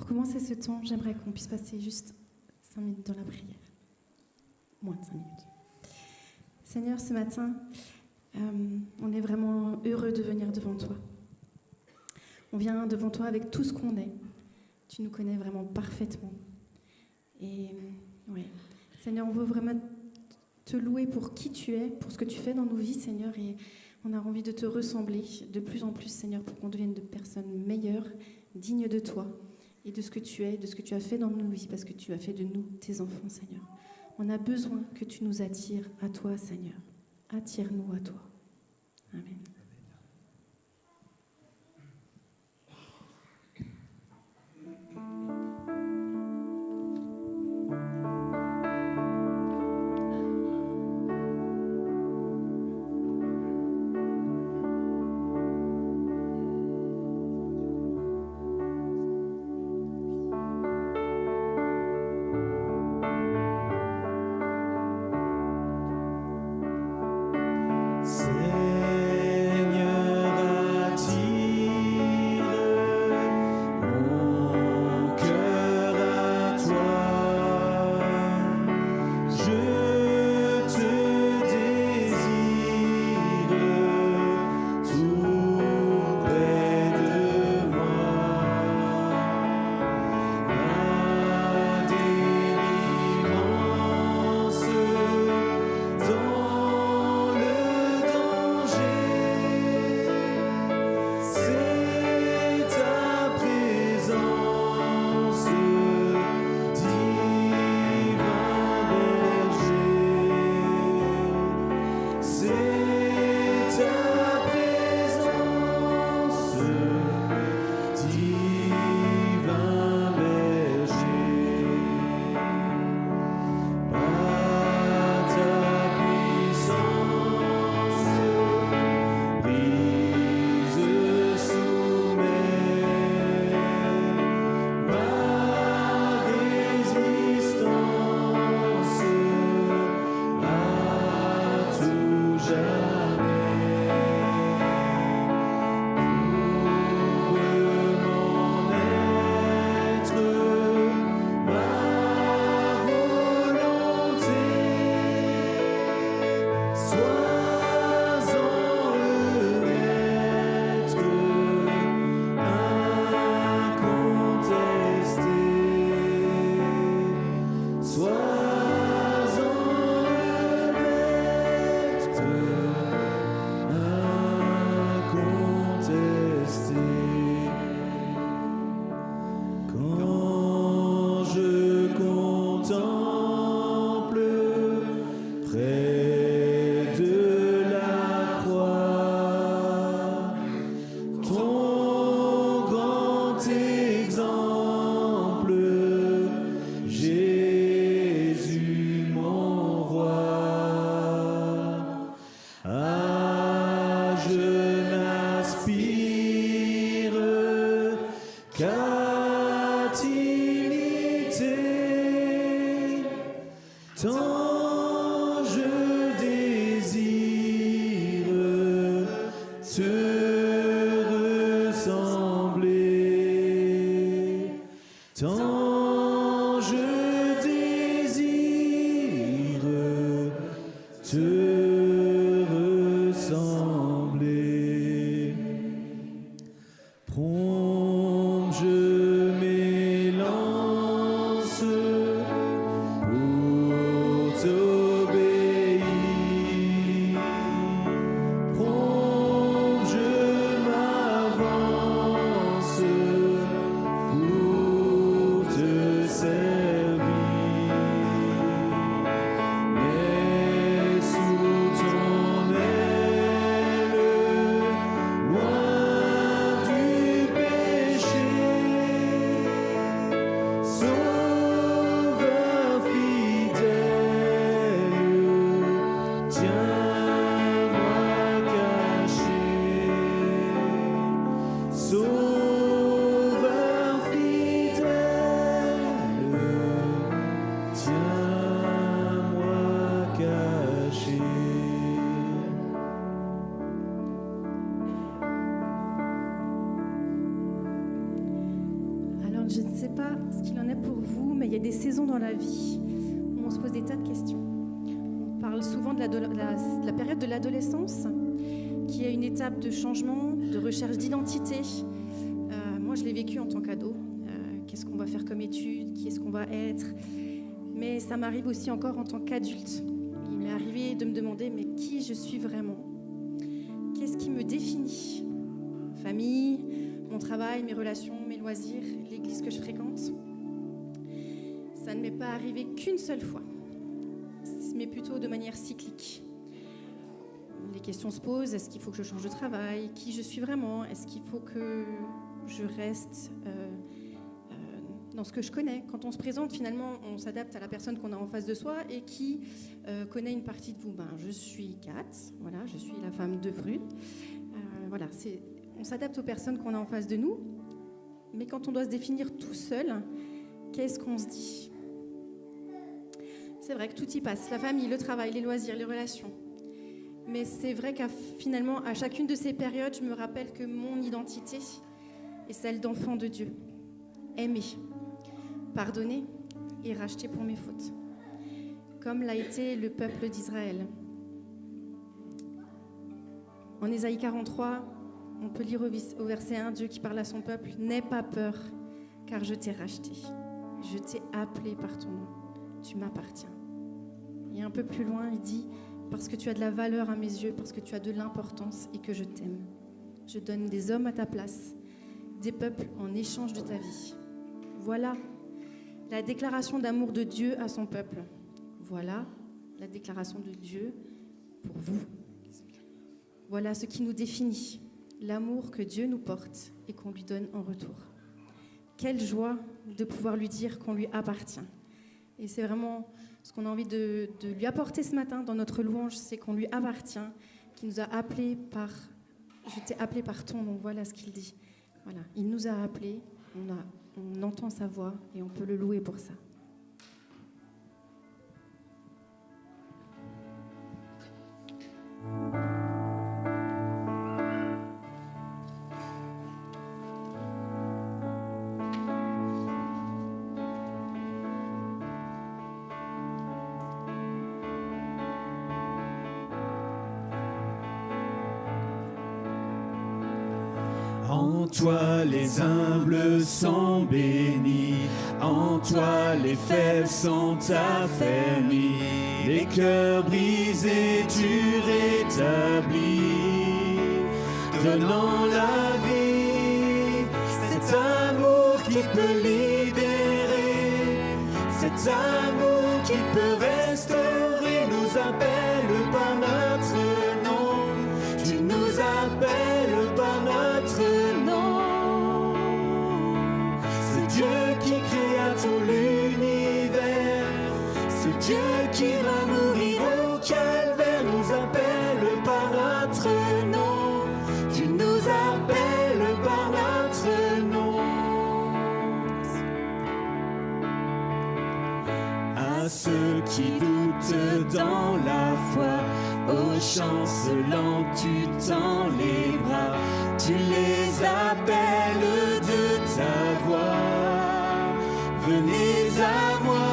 commencer ce temps, j'aimerais qu'on puisse passer juste 5 minutes dans la prière. Moins de 5 minutes. Seigneur, ce matin, on est vraiment heureux de venir devant toi. On vient devant toi avec tout ce qu'on est. Tu nous connais vraiment parfaitement. Et ouais. Seigneur, on veut vraiment te louer pour qui tu es, pour ce que tu fais dans nos vies, Seigneur. Et on a envie de te ressembler de plus en plus, Seigneur, pour qu'on devienne de personnes meilleures, dignes de toi et de ce que tu es, de ce que tu as fait dans nos vies, parce que tu as fait de nous tes enfants, Seigneur. On a besoin que tu nous attires à toi, Seigneur. Attire-nous à toi. Amen. Qu'à t'imiter. Tant je désire te ressembler. Tant je désire te ressembler. Prompt je m'élance pour t'obéir. Prompt je m'avance pour te servir. Mais sous ton aile, loin du péché, Sauveur fidèle, tiens-moi caché. Sauveur fidèle, tiens-moi caché. Alors, je ne sais pas ce qu'il en est pour vous, mais il y a des saisons dans la vie où on se pose des tas de questions. On parle souvent de la période de l'adolescence, qui est une étape de changement, de recherche d'identité. Moi, je l'ai vécu en tant qu'ado. Qu'est-ce qu'on va faire comme études? Qui est-ce qu'on va être? Mais ça m'arrive aussi encore en tant qu'adulte. Il m'est arrivé de me demander, mais qui je suis vraiment? Qu'est-ce qui me définit? Famille, mon travail, mes relations, mes loisirs, l'église que je fréquente. Ça ne m'est pas arrivé qu'une seule fois, mais plutôt de manière cyclique. Les questions se posent, est-ce qu'il faut que je change de travail? Qui je suis vraiment? Est-ce qu'il faut que je reste dans ce que je connais? Quand on se présente, finalement, on s'adapte à la personne qu'on a en face de soi et qui connaît une partie de vous. Je suis Kat, voilà, je suis la femme de Fru. Voilà, on s'adapte aux personnes qu'on a en face de nous, mais quand on doit se définir tout seul, qu'est-ce qu'on se dit? C'est vrai que tout y passe, la famille, le travail, les loisirs, les relations. Mais c'est vrai finalement, à chacune de ces périodes, je me rappelle que mon identité est celle d'enfant de Dieu, aimé, pardonné et racheté pour mes fautes, comme l'a été le peuple d'Israël. En Ésaïe 43, on peut lire au verset 1, Dieu qui parle à son peuple, « N'aie pas peur, car je t'ai racheté. Je t'ai appelé par ton nom. Tu m'appartiens. » Et un peu plus loin, il dit, « Parce que tu as de la valeur à mes yeux, parce que tu as de l'importance et que je t'aime. Je donne des hommes à ta place, des peuples en échange de ta vie. » Voilà la déclaration d'amour de Dieu à son peuple. Voilà la déclaration de Dieu pour vous. Voilà ce qui nous définit, l'amour que Dieu nous porte et qu'on lui donne en retour. Quelle joie de pouvoir lui dire qu'on lui appartient. Et c'est vraiment ce qu'on a envie de lui apporter ce matin dans notre louange, c'est qu'on lui appartient, qu'il nous a appelés par « Je t'ai appelé par ton nom », voilà ce qu'il dit. Voilà, il nous a appelés, on entend sa voix et on peut le louer pour ça. En toi les humbles sont bénis, en toi les faibles sont affermis, les cœurs brisés tu rétablis, donnant la vie, cet amour qui peut libérer, cet amour qui peut restaurer, nous appelle par notre nom, tu nous appelles par notre nom. Ce Dieu qui créa tout l'univers, ce Dieu qui va mourir au calvaire, nous appelle par notre nom. Tu nous appelles par notre nom. À ceux qui doutent montent dans la foi. Ô chancelant, tu tends les bras, tu les appelles de ta voix. Venez à moi,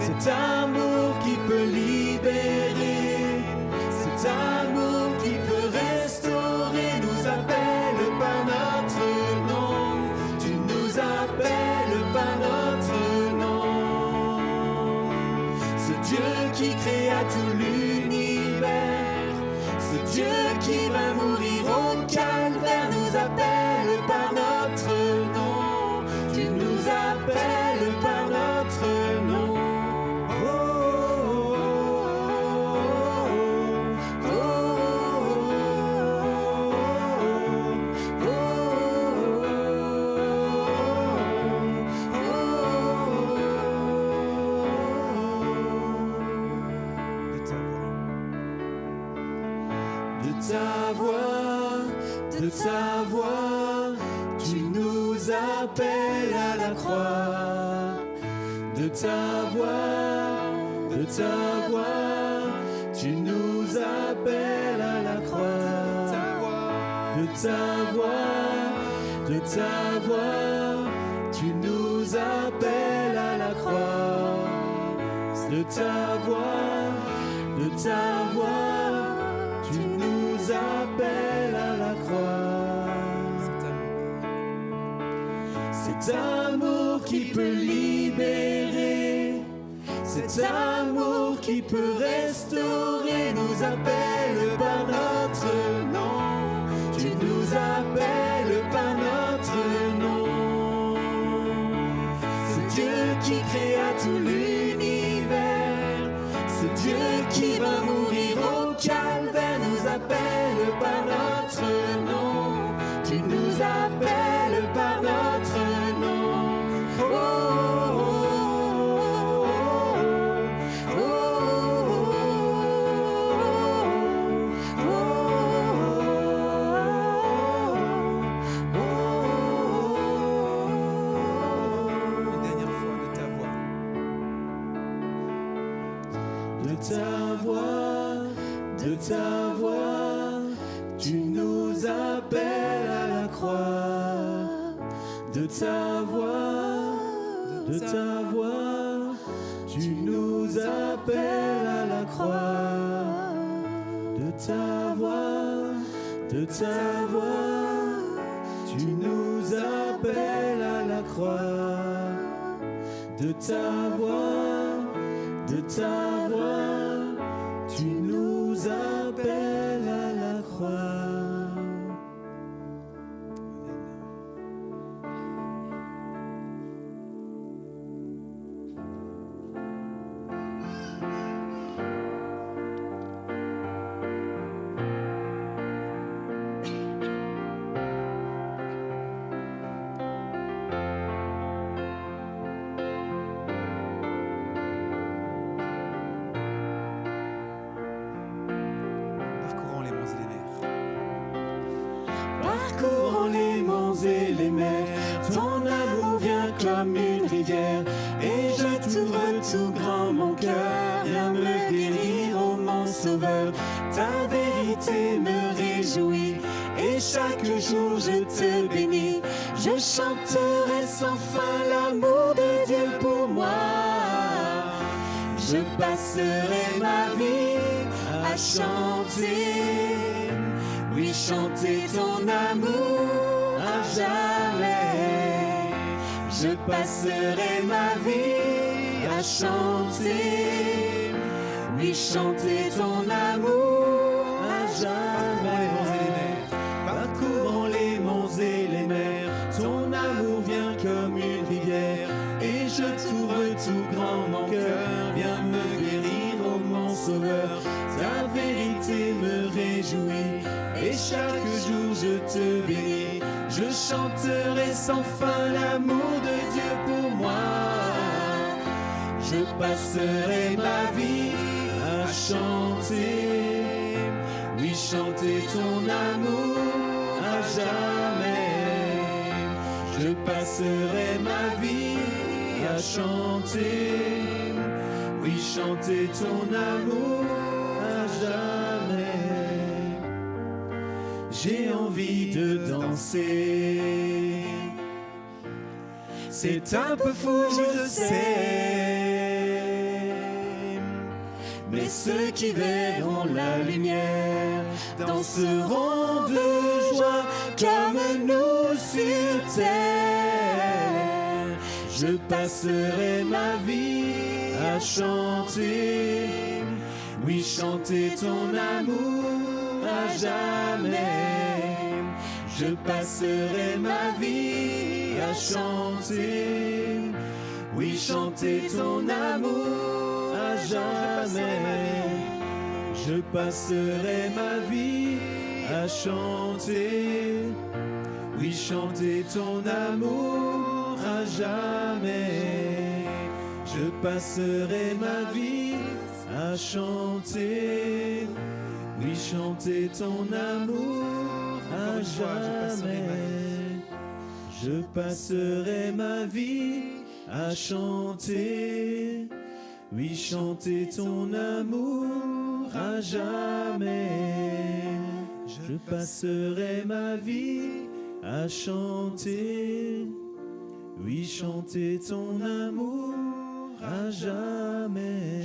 cet amour qui peut libérer, cet amour qui peut restaurer, nous appelle par notre nom. Tu nous appelles par notre nom. Ce Dieu qui créa tout l'univers, ce Dieu qui va mourir au calvaire, nous appelle par notre nom. Tu nous appelles par notre nom. De ta voix, tu nous appelles à la croix. De ta voix, tu nous appelles à la croix. De ta voix, tu nous appelles à la croix. De ta voix, tu nous appelles à la croix. Cet amour qui peut libérer, cet amour qui peut restaurer, nous appelle par notre nom. Tu nous appelles par notre nom. Ce Dieu qui créa tout l'univers, ce Dieu qui va mourir au calvaire, nous appelle par notre nom. Tu nous appelles par notre nom. Oh, oh, oh, oh, oh, oh. Une dernière fois, de ta voix. De ta voix, tu nous appelles à la croix. De ta voix, tu nous appelles à la croix. De ta voix, tu nous appelles à la croix. De ta voix, tu nous appelles à la croix. Parcourant les monts et les mers, ton amour vient comme une rivière, et je t'ouvre tout grand mon cœur. Viens me guérir, ô mon sauveur, ta vérité me réjouit, et chaque jour je te bénis. Je chanterai sans fin l'amour de Dieu pour moi. Je passerai ma vie à chanter, oui, chanter ton amour à jamais. Je passerai ma vie à chanter, oui, chanter ton amour à jamais. Parcourant les monts et les mers, ton amour vient comme une rivière, et je t'ouvre tout grand mon cœur. Viens me guérir, ô mon sauveur, ta vérité me réjouit, et chaque jour je te bénis. Je chanterai sans fin l'amour de Dieu pour moi. Je passerai ma vie à chanter, oui, chanter ton amour à jamais. Je passerai ma vie à chanter, Oui, chanter ton amour à jamais. J'ai envie de danser. C'est un peu fou, je sais. Mais ceux qui verront la lumière danseront de joie comme nous sur terre. Je passerai ma vie à chanter, oui, chanter ton amour à jamais. Je passerai ma vie à chanter, oui, chanter ton amour à jamais. Je passerai ma vie à chanter, oui, chanter ton amour à jamais. Je passerai ma vie à chanter, oui, chanter ton amour à jamais. Je passerai ma vie à chanter, oui, chanter ton amour à jamais. Je passerai ma vie à chanter, oui, chanter ton amour à jamais.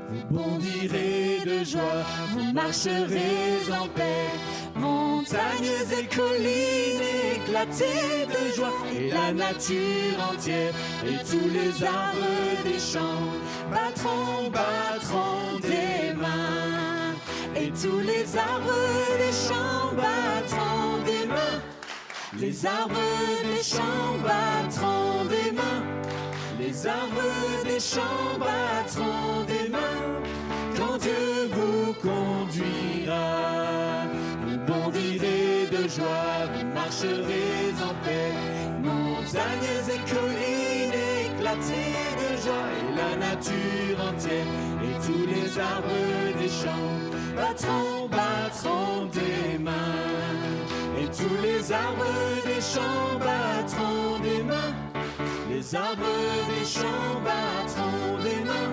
Vous bondirez de joie, vous marcherez en paix, montagnes et collines éclatées de joie, et la nature entière et tous les arbres des champs battront des mains, et tous les arbres des champs battront des mains, les arbres des champs battront des mains. Les arbres des champs battront des mains quand Dieu vous conduira. Vous bondirez de joie, vous marcherez en paix, montagnes et collines éclatées de joie, et la nature entière et tous les arbres des champs battront des mains, et tous les arbres des champs battront des mains. Les arbres des champs battront des mains,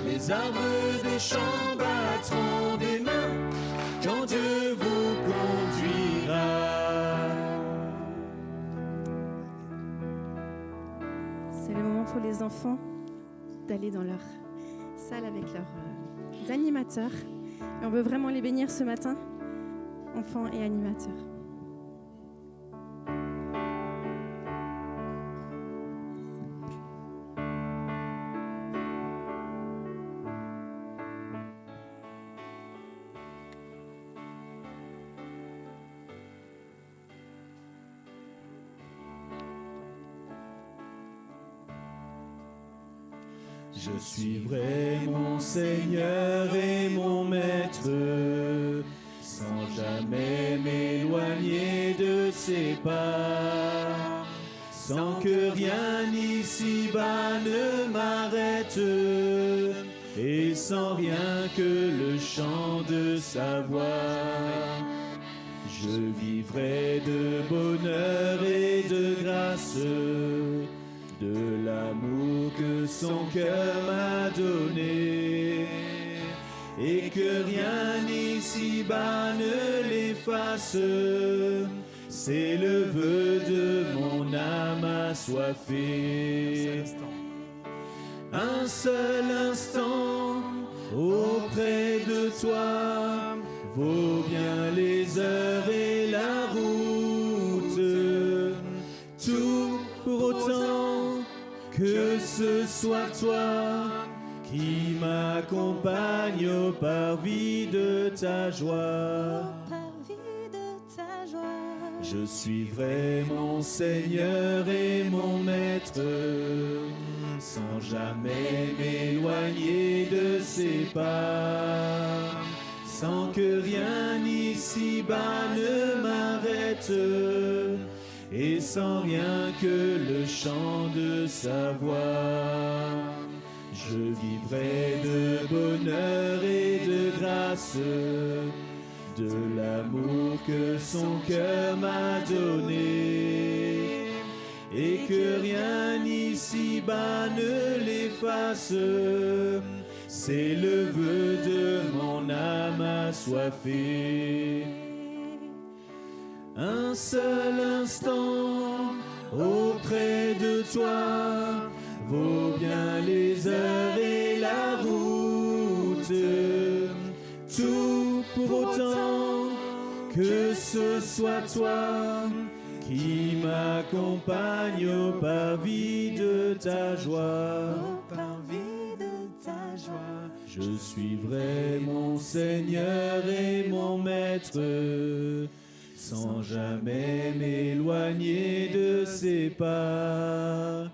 les arbres des champs battront des mains, quand Dieu vous conduira. C'est le moment pour les enfants d'aller dans leur salle avec leurs animateurs. Et on veut vraiment les bénir ce matin, enfants et animateurs. Je suivrai mon Seigneur et mon Maître, sans jamais m'éloigner de ses pas, sans que rien ici-bas ne m'arrête, et sans rien que le chant de sa voix. Je vivrai de bonheur et de grâce, de l'amour que son cœur m'a donné, et que rien ici-bas ne l'efface. C'est le vœu de mon âme assoiffée. Un seul instant auprès de toi vaut bien les heures et la route. Tout pour autant que ce soit toi qui m'accompagne au parvis de ta joie. joie. Je suivrai mon Seigneur et mon Maître, sans jamais m'éloigner de ses pas, sans que rien ici-bas ne m'arrête, et sans rien que le chant de sa voix. Je vivrai de bonheur et de grâce, de l'amour que son cœur m'a donné, et que rien ici-bas ne l'efface. C'est le vœu de mon âme assoiffée. Un seul instant auprès de toi vaut bien les heures et la route. Tout pour autant que ce soit toi qui m'accompagne au parvis de ta joie. Je suivrai mon Seigneur et mon Maître, sans jamais m'éloigner de ses pas,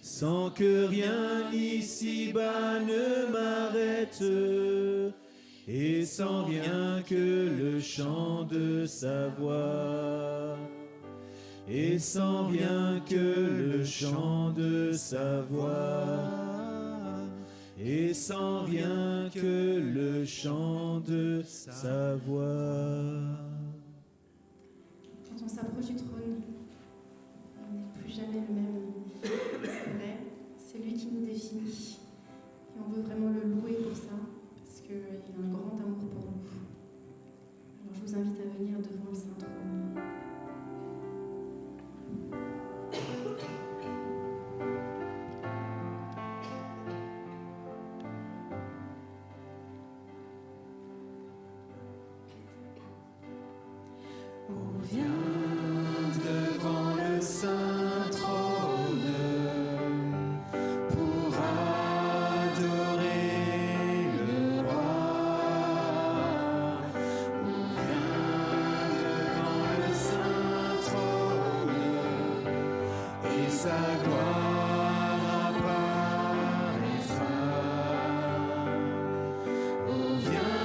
sans que rien ici-bas ne m'arrête, et sans rien que le chant de sa voix, et sans rien que le chant de sa voix, et sans rien que le chant de sa voix. Quand on s'approche du trône, on n'est plus jamais le même. C'est vrai, c'est lui qui nous définit. Et on veut vraiment le louer pour ça, parce qu'il a un grand amour pour nous. Alors je vous invite à venir devant le Saint-Trône. Viens devant le saint trône pour adorer le roi. Viens devant le saint trône et sa gloire apparaîtra. Oh, viens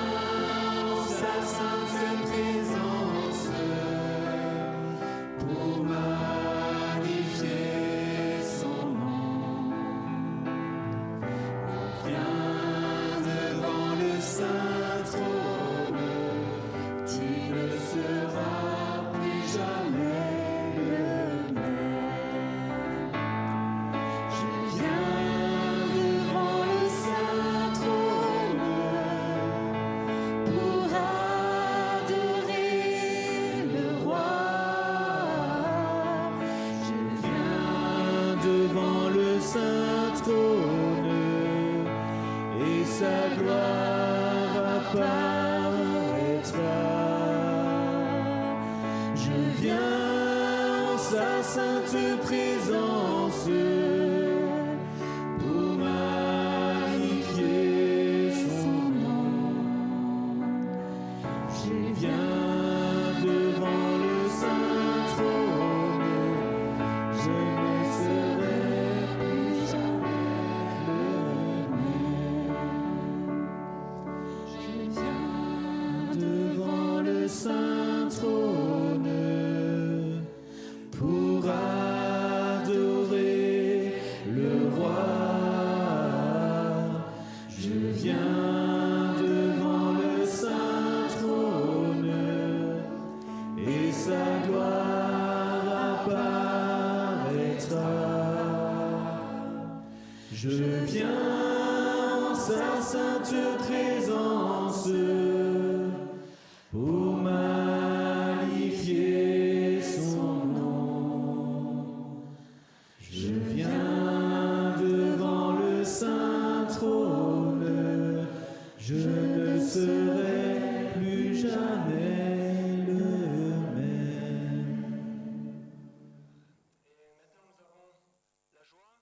en sa sainte présence pour magnifier son nom. Viens devant le saint trône, tu ne seras plus jamais le même. Je viens devant le saint trône pour adorer le roi. Devant le saint trône et sa gloire apparaîtra. Je viens en sa sainte présence pour magnifier son nom. Je viens devant le saint trône, je ne serai plus jamais le même. Je viens devant le saint trône pour adorer le roi. Je viens devant le saint trône et sa gloire apparaîtra. Je viens en sa sainte présence pour magnifier son nom. Je viens devant le saint trône, je ne serai plus jamais le même. Et maintenant, nous avons la joie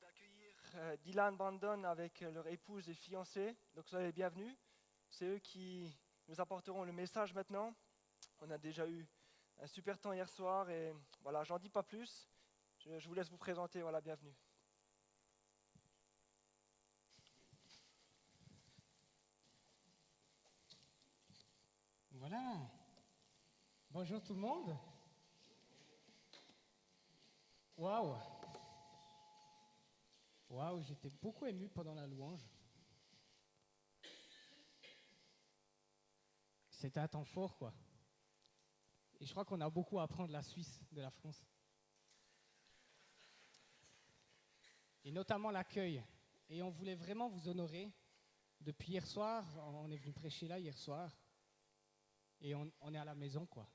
d'accueillir Dylan Brandon avec leur épouse et fiancée. Donc, soyez les bienvenus. C'est eux qui nous apporteront le message maintenant. On a déjà eu un super temps hier soir et voilà, j'en dis pas plus. Je vous laisse vous présenter, voilà, bienvenue. Voilà. Bonjour tout le monde. Waouh. Waouh, j'étais beaucoup ému pendant la louange. C'était un temps fort, quoi. Et je crois qu'on a beaucoup à apprendre de la Suisse, de la France. Et notamment l'accueil. Et on voulait vraiment vous honorer. Depuis hier soir, on est venu prêcher là hier soir. Et on est à la maison, quoi.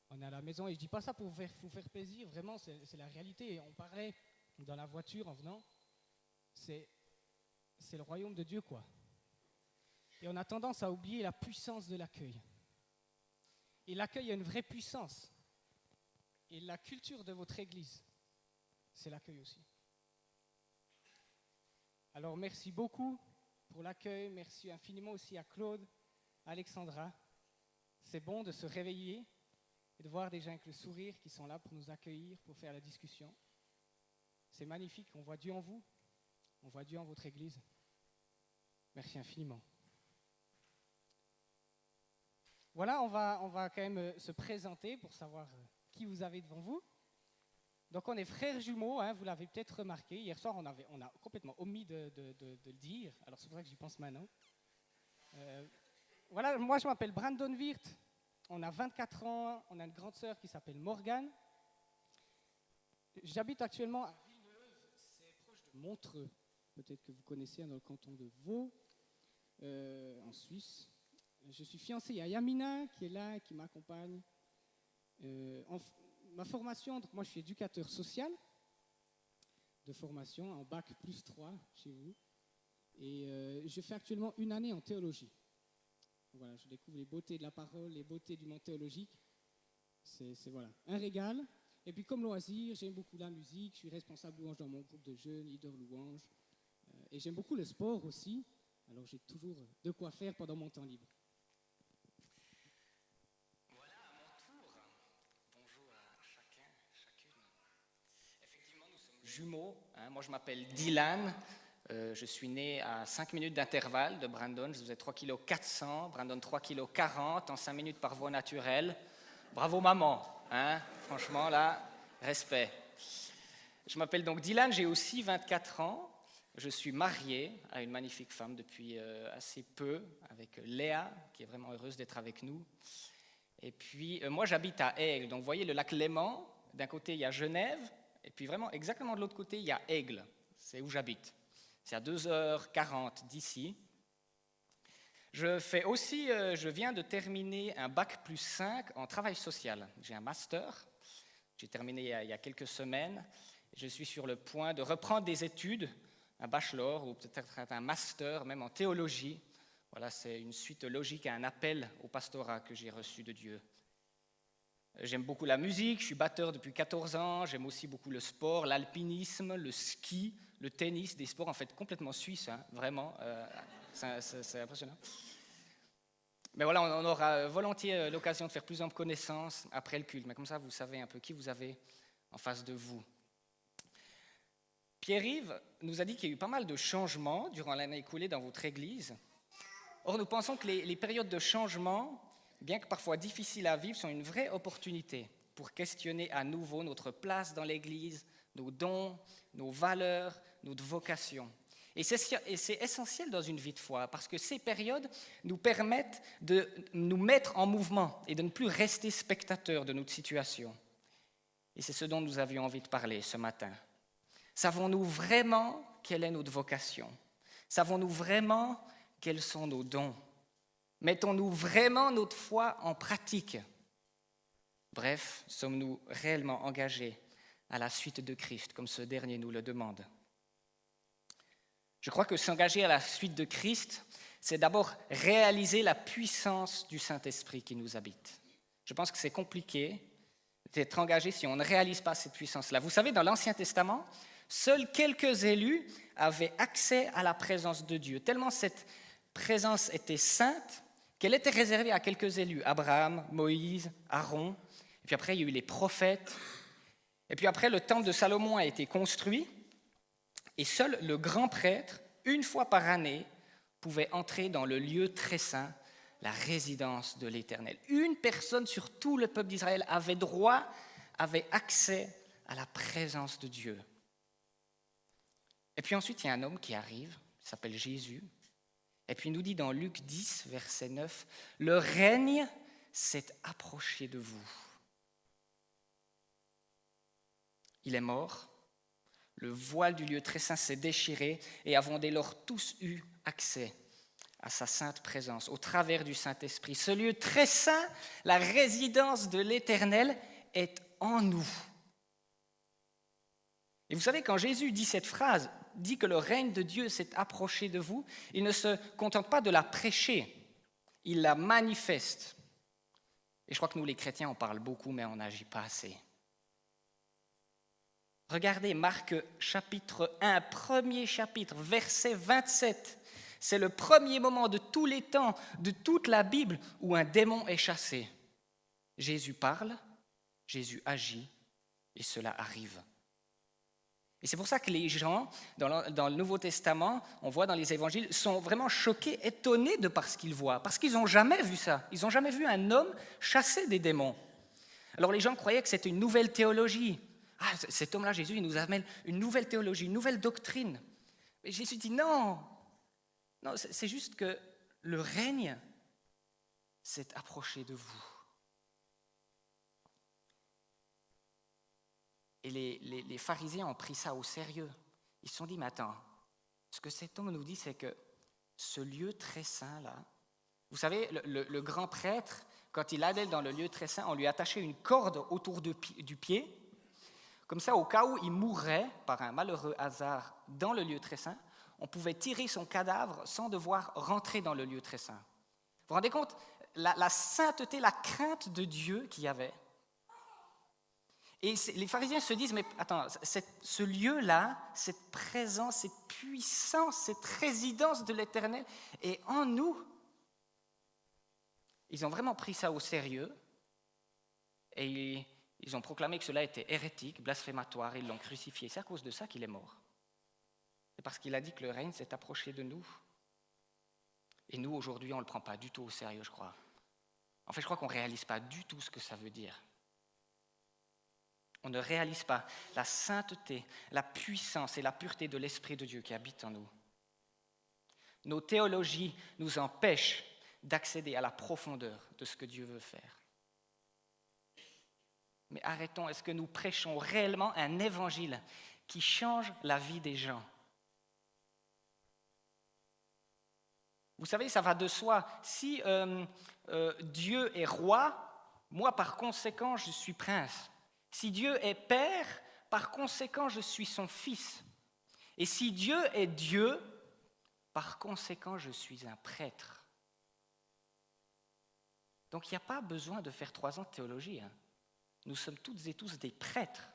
On est à la maison, et je ne dis pas ça pour vous faire plaisir, vraiment, c'est la réalité. Et on parlait dans la voiture en venant, c'est le royaume de Dieu, quoi. Et on a tendance à oublier la puissance de l'accueil. Et l'accueil a une vraie puissance. Et la culture de votre église, c'est l'accueil aussi. Alors merci beaucoup pour l'accueil, merci infiniment aussi à Claude, Alexandra. C'est bon de se réveiller et de voir des gens avec le sourire qui sont là pour nous accueillir, pour faire la discussion. C'est magnifique, on voit Dieu en vous, on voit Dieu en votre église. Merci infiniment. Voilà, on va quand même se présenter pour savoir qui vous avez devant vous. Donc on est frères jumeaux, hein, vous l'avez peut-être remarqué. Hier soir, on a complètement omis de le dire, alors c'est pour ça que j'y pense maintenant. Voilà, moi je m'appelle Brandon Wirth, on a 24 ans, on a une grande sœur qui s'appelle Morgane. J'habite actuellement à Villeneuve, c'est proche de Montreux, peut-être que vous connaissez, dans le canton de Vaud, en Suisse. Je suis fiancé à Yamina qui est là, qui m'accompagne. Ma formation, donc moi je suis éducateur social de formation en bac plus 3 chez vous. Et je fais actuellement une année en théologie. Voilà, je découvre les beautés de la parole, les beautés du monde théologique. C'est voilà, un régal. Et puis comme loisir, j'aime beaucoup la musique, je suis responsable louange dans mon groupe de jeunes, leader louange. Et j'aime beaucoup le sport aussi, alors j'ai toujours de quoi faire pendant mon temps libre. Voilà, à mon tour. Bonjour à chacun, chacune. Effectivement, nous sommes jumeaux. Hein. Moi, je m'appelle Dylan. Je suis né à 5 minutes d'intervalle de Brandon. Je faisais 3,4 kg. Brandon, 3,40 kg en 5 minutes par voie naturelle. Bravo, maman. Hein. Franchement, là, respect. Je m'appelle donc Dylan. J'ai aussi 24 ans. Je suis marié à une magnifique femme depuis assez peu, avec Léa, qui est vraiment heureuse d'être avec nous. Et puis, moi, j'habite à Aigle. Donc, vous voyez le lac Léman. D'un côté, il y a Genève. Et puis, vraiment, exactement de l'autre côté, il y a Aigle. C'est où j'habite. C'est à 2h40 d'ici. Je viens de terminer un bac plus 5 en travail social. J'ai un master. J'ai terminé il y a quelques semaines. Je suis sur le point de reprendre des études, un bachelor ou peut-être un master, même en théologie. Voilà, c'est une suite logique à un appel au pastorat que j'ai reçu de Dieu. J'aime beaucoup la musique, je suis batteur depuis 14 ans, j'aime aussi beaucoup le sport, l'alpinisme, le ski, le tennis, des sports en fait complètement suisses, hein, vraiment, c'est impressionnant. Mais voilà, on aura volontiers l'occasion de faire plus ample connaissance après le culte, mais comme ça vous savez un peu qui vous avez en face de vous. Pierre-Yves nous a dit qu'il y a eu pas mal de changements durant l'année écoulée dans votre église. Or, nous pensons que les périodes de changement, bien que parfois difficiles à vivre, sont une vraie opportunité pour questionner à nouveau notre place dans l'Église, nos dons, nos valeurs, notre vocation. Et c'est essentiel dans une vie de foi, parce que ces périodes nous permettent de nous mettre en mouvement et de ne plus rester spectateurs de notre situation. Et c'est ce dont nous avions envie de parler ce matin. Savons-nous vraiment quelle est notre vocation? Savons-nous vraiment quels sont nos dons? Mettons-nous vraiment notre foi en pratique? Bref, sommes-nous réellement engagés à la suite de Christ, comme ce dernier nous le demande? Je crois que s'engager à la suite de Christ, c'est d'abord réaliser la puissance du Saint-Esprit qui nous habite. Je pense que c'est compliqué d'être engagé si on ne réalise pas cette puissance-là. Vous savez, dans l'Ancien Testament, seuls quelques élus avaient accès à la présence de Dieu, tellement cette présence était sainte qu'elle était réservée à quelques élus, Abraham, Moïse, Aaron, et puis après il y a eu les prophètes, et puis après le temple de Salomon a été construit, et seul le grand prêtre, une fois par année, pouvait entrer dans le lieu très saint, la résidence de l'Éternel. Une personne sur tout le peuple d'Israël avait accès à la présence de Dieu. Et puis ensuite, il y a un homme qui arrive, il s'appelle Jésus, et puis il nous dit dans Luc 10, verset 9, « Le règne s'est approché de vous. » Il est mort, le voile du lieu très saint s'est déchiré et avons dès lors tous eu accès à sa sainte présence, au travers du Saint-Esprit. Ce lieu très saint, la résidence de l'Éternel, est en nous. Et vous savez, quand Jésus dit cette phrase, dit que le règne de Dieu s'est approché de vous, il ne se contente pas de la prêcher, il la manifeste. Et je crois que nous, les chrétiens, on parle beaucoup, mais on n'agit pas assez. Regardez Marc chapitre 1, premier chapitre, verset 27. C'est le premier moment de tous les temps, de toute la Bible, où un démon est chassé. Jésus parle, Jésus agit, et cela arrive. Et c'est pour ça que les gens, dans le Nouveau Testament, on voit dans les évangiles, sont vraiment choqués, étonnés de par ce qu'ils voient, parce qu'ils n'ont jamais vu ça. Ils n'ont jamais vu un homme chasser des démons. Alors les gens croyaient que c'était une nouvelle théologie. Ah, cet homme-là, Jésus, il nous amène une nouvelle théologie, une nouvelle doctrine. Mais Jésus dit non, c'est juste que le règne s'est approché de vous. Et les pharisiens ont pris ça au sérieux. Ils se sont dit, mais attends, ce que cet homme nous dit, c'est que ce lieu très saint-là, vous savez, le grand prêtre, quand il allait dans le lieu très saint, on lui attachait une corde autour du pied. Comme ça, au cas où il mourrait par un malheureux hasard dans le lieu très saint, on pouvait tirer son cadavre sans devoir rentrer dans le lieu très saint. Vous vous rendez compte, la sainteté, la crainte de Dieu qu'il y avait. Et les pharisiens se disent, mais attends, ce lieu-là, cette présence, cette puissance, cette résidence de l'Éternel est en nous. Ils ont vraiment pris ça au sérieux et ils ont proclamé que cela était hérétique, blasphématoire, ils l'ont crucifié. C'est à cause de ça qu'il est mort. C'est parce qu'il a dit que le règne s'est approché de nous. Et nous, aujourd'hui, on ne le prend pas du tout au sérieux, je crois. En fait, je crois qu'on ne réalise pas du tout ce que ça veut dire. On ne réalise pas la sainteté, la puissance et la pureté de l'Esprit de Dieu qui habite en nous. Nos théologies nous empêchent d'accéder à la profondeur de ce que Dieu veut faire. Mais arrêtons, est-ce que nous prêchons réellement un évangile qui change la vie des gens? Vous savez, ça va de soi. Si Dieu est roi, moi par conséquent je suis prince. Si Dieu est père, par conséquent je suis son fils. Et si Dieu est Dieu, par conséquent je suis un prêtre. Donc il n'y a pas besoin de faire 3 ans de théologie. Nous sommes toutes et tous des prêtres.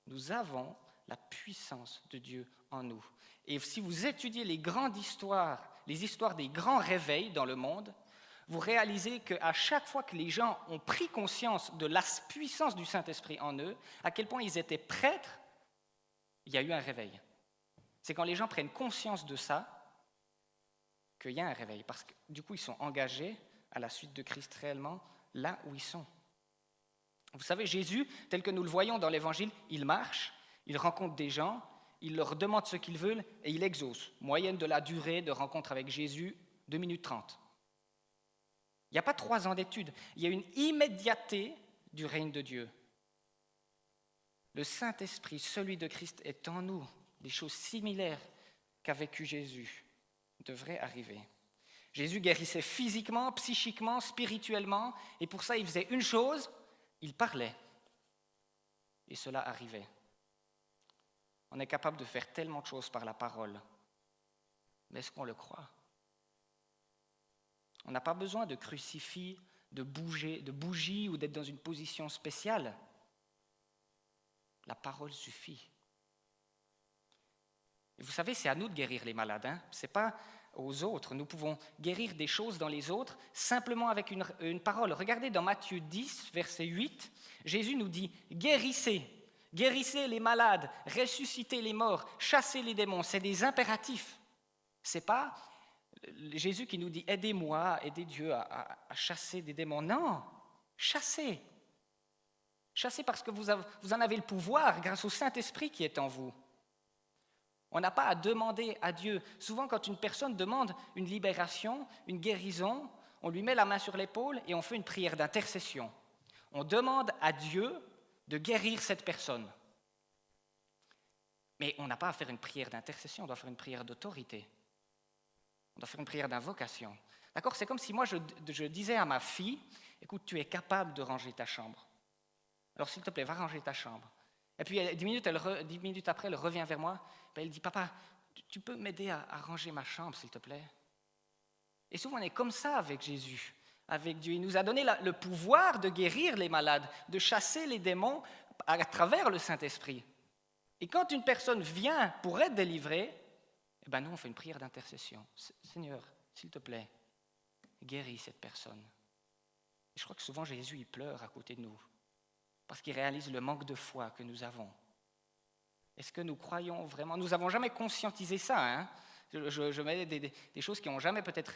Nous avons la puissance de Dieu en nous. Et si vous étudiez les grandes histoires, les histoires des grands réveils dans le monde, vous réalisez qu'à chaque fois que les gens ont pris conscience de la puissance du Saint-Esprit en eux, à quel point ils étaient prêtres, il y a eu un réveil. C'est quand les gens prennent conscience de ça qu'il y a un réveil, parce que du coup ils sont engagés à la suite de Christ réellement là où ils sont. Vous savez, Jésus, tel que nous le voyons dans l'Évangile, il marche, il rencontre des gens, il leur demande ce qu'ils veulent et il exauce. Moyenne de la durée de rencontre avec Jésus, 2 minutes 30. Il n'y a pas 3 ans d'études, il y a une immédiateté du règne de Dieu. Le Saint-Esprit, celui de Christ, est en nous. Des choses similaires qu'a vécu Jésus devraient arriver. Jésus guérissait physiquement, psychiquement, spirituellement, et pour ça il faisait une chose, il parlait. Et cela arrivait. On est capable de faire tellement de choses par la parole, mais est-ce qu'on le croit ? On n'a pas besoin de crucifix, de bougies ou d'être dans une position spéciale. La parole suffit. Et vous savez, c'est à nous de guérir les malades. Ce n'est pas aux autres. Nous pouvons guérir des choses dans les autres simplement avec une parole. Regardez dans Matthieu 10, verset 8, Jésus nous dit « Guérissez, guérissez les malades, ressuscitez les morts, chassez les démons ». C'est des impératifs. Ce n'est pas Jésus qui nous dit « Aidez-moi, aidez Dieu à chasser des démons ». Non, chassez. Chassez parce que vous en avez le pouvoir grâce au Saint-Esprit qui est en vous. On n'a pas à demander à Dieu. Souvent, quand une personne demande une libération, une guérison, on lui met la main sur l'épaule et on fait une prière d'intercession. On demande à Dieu de guérir cette personne. Mais on n'a pas à faire une prière d'intercession, on doit faire une prière d'autorité. On doit faire une prière d'invocation. D'accord ? C'est comme si moi, je disais à ma fille, écoute, tu es capable de ranger ta chambre. Alors, s'il te plaît, va ranger ta chambre. Et puis, 10 minutes après, elle revient vers moi. Elle dit, papa, tu peux m'aider à ranger ma chambre, s'il te plaît? Et souvent, on est comme ça avec Jésus, avec Dieu. Il nous a donné le pouvoir de guérir les malades, de chasser les démons à travers le Saint-Esprit. Et quand une personne vient pour être délivrée, eh ben nous, on fait une prière d'intercession. Seigneur, s'il te plaît, guéris cette personne. Et je crois que souvent, Jésus, il pleure à côté de nous, parce qu'il réalise le manque de foi que nous avons. Est-ce que nous croyons vraiment? Nous n'avons jamais conscientisé ça. Hein? Je mets des choses qui ont jamais peut-être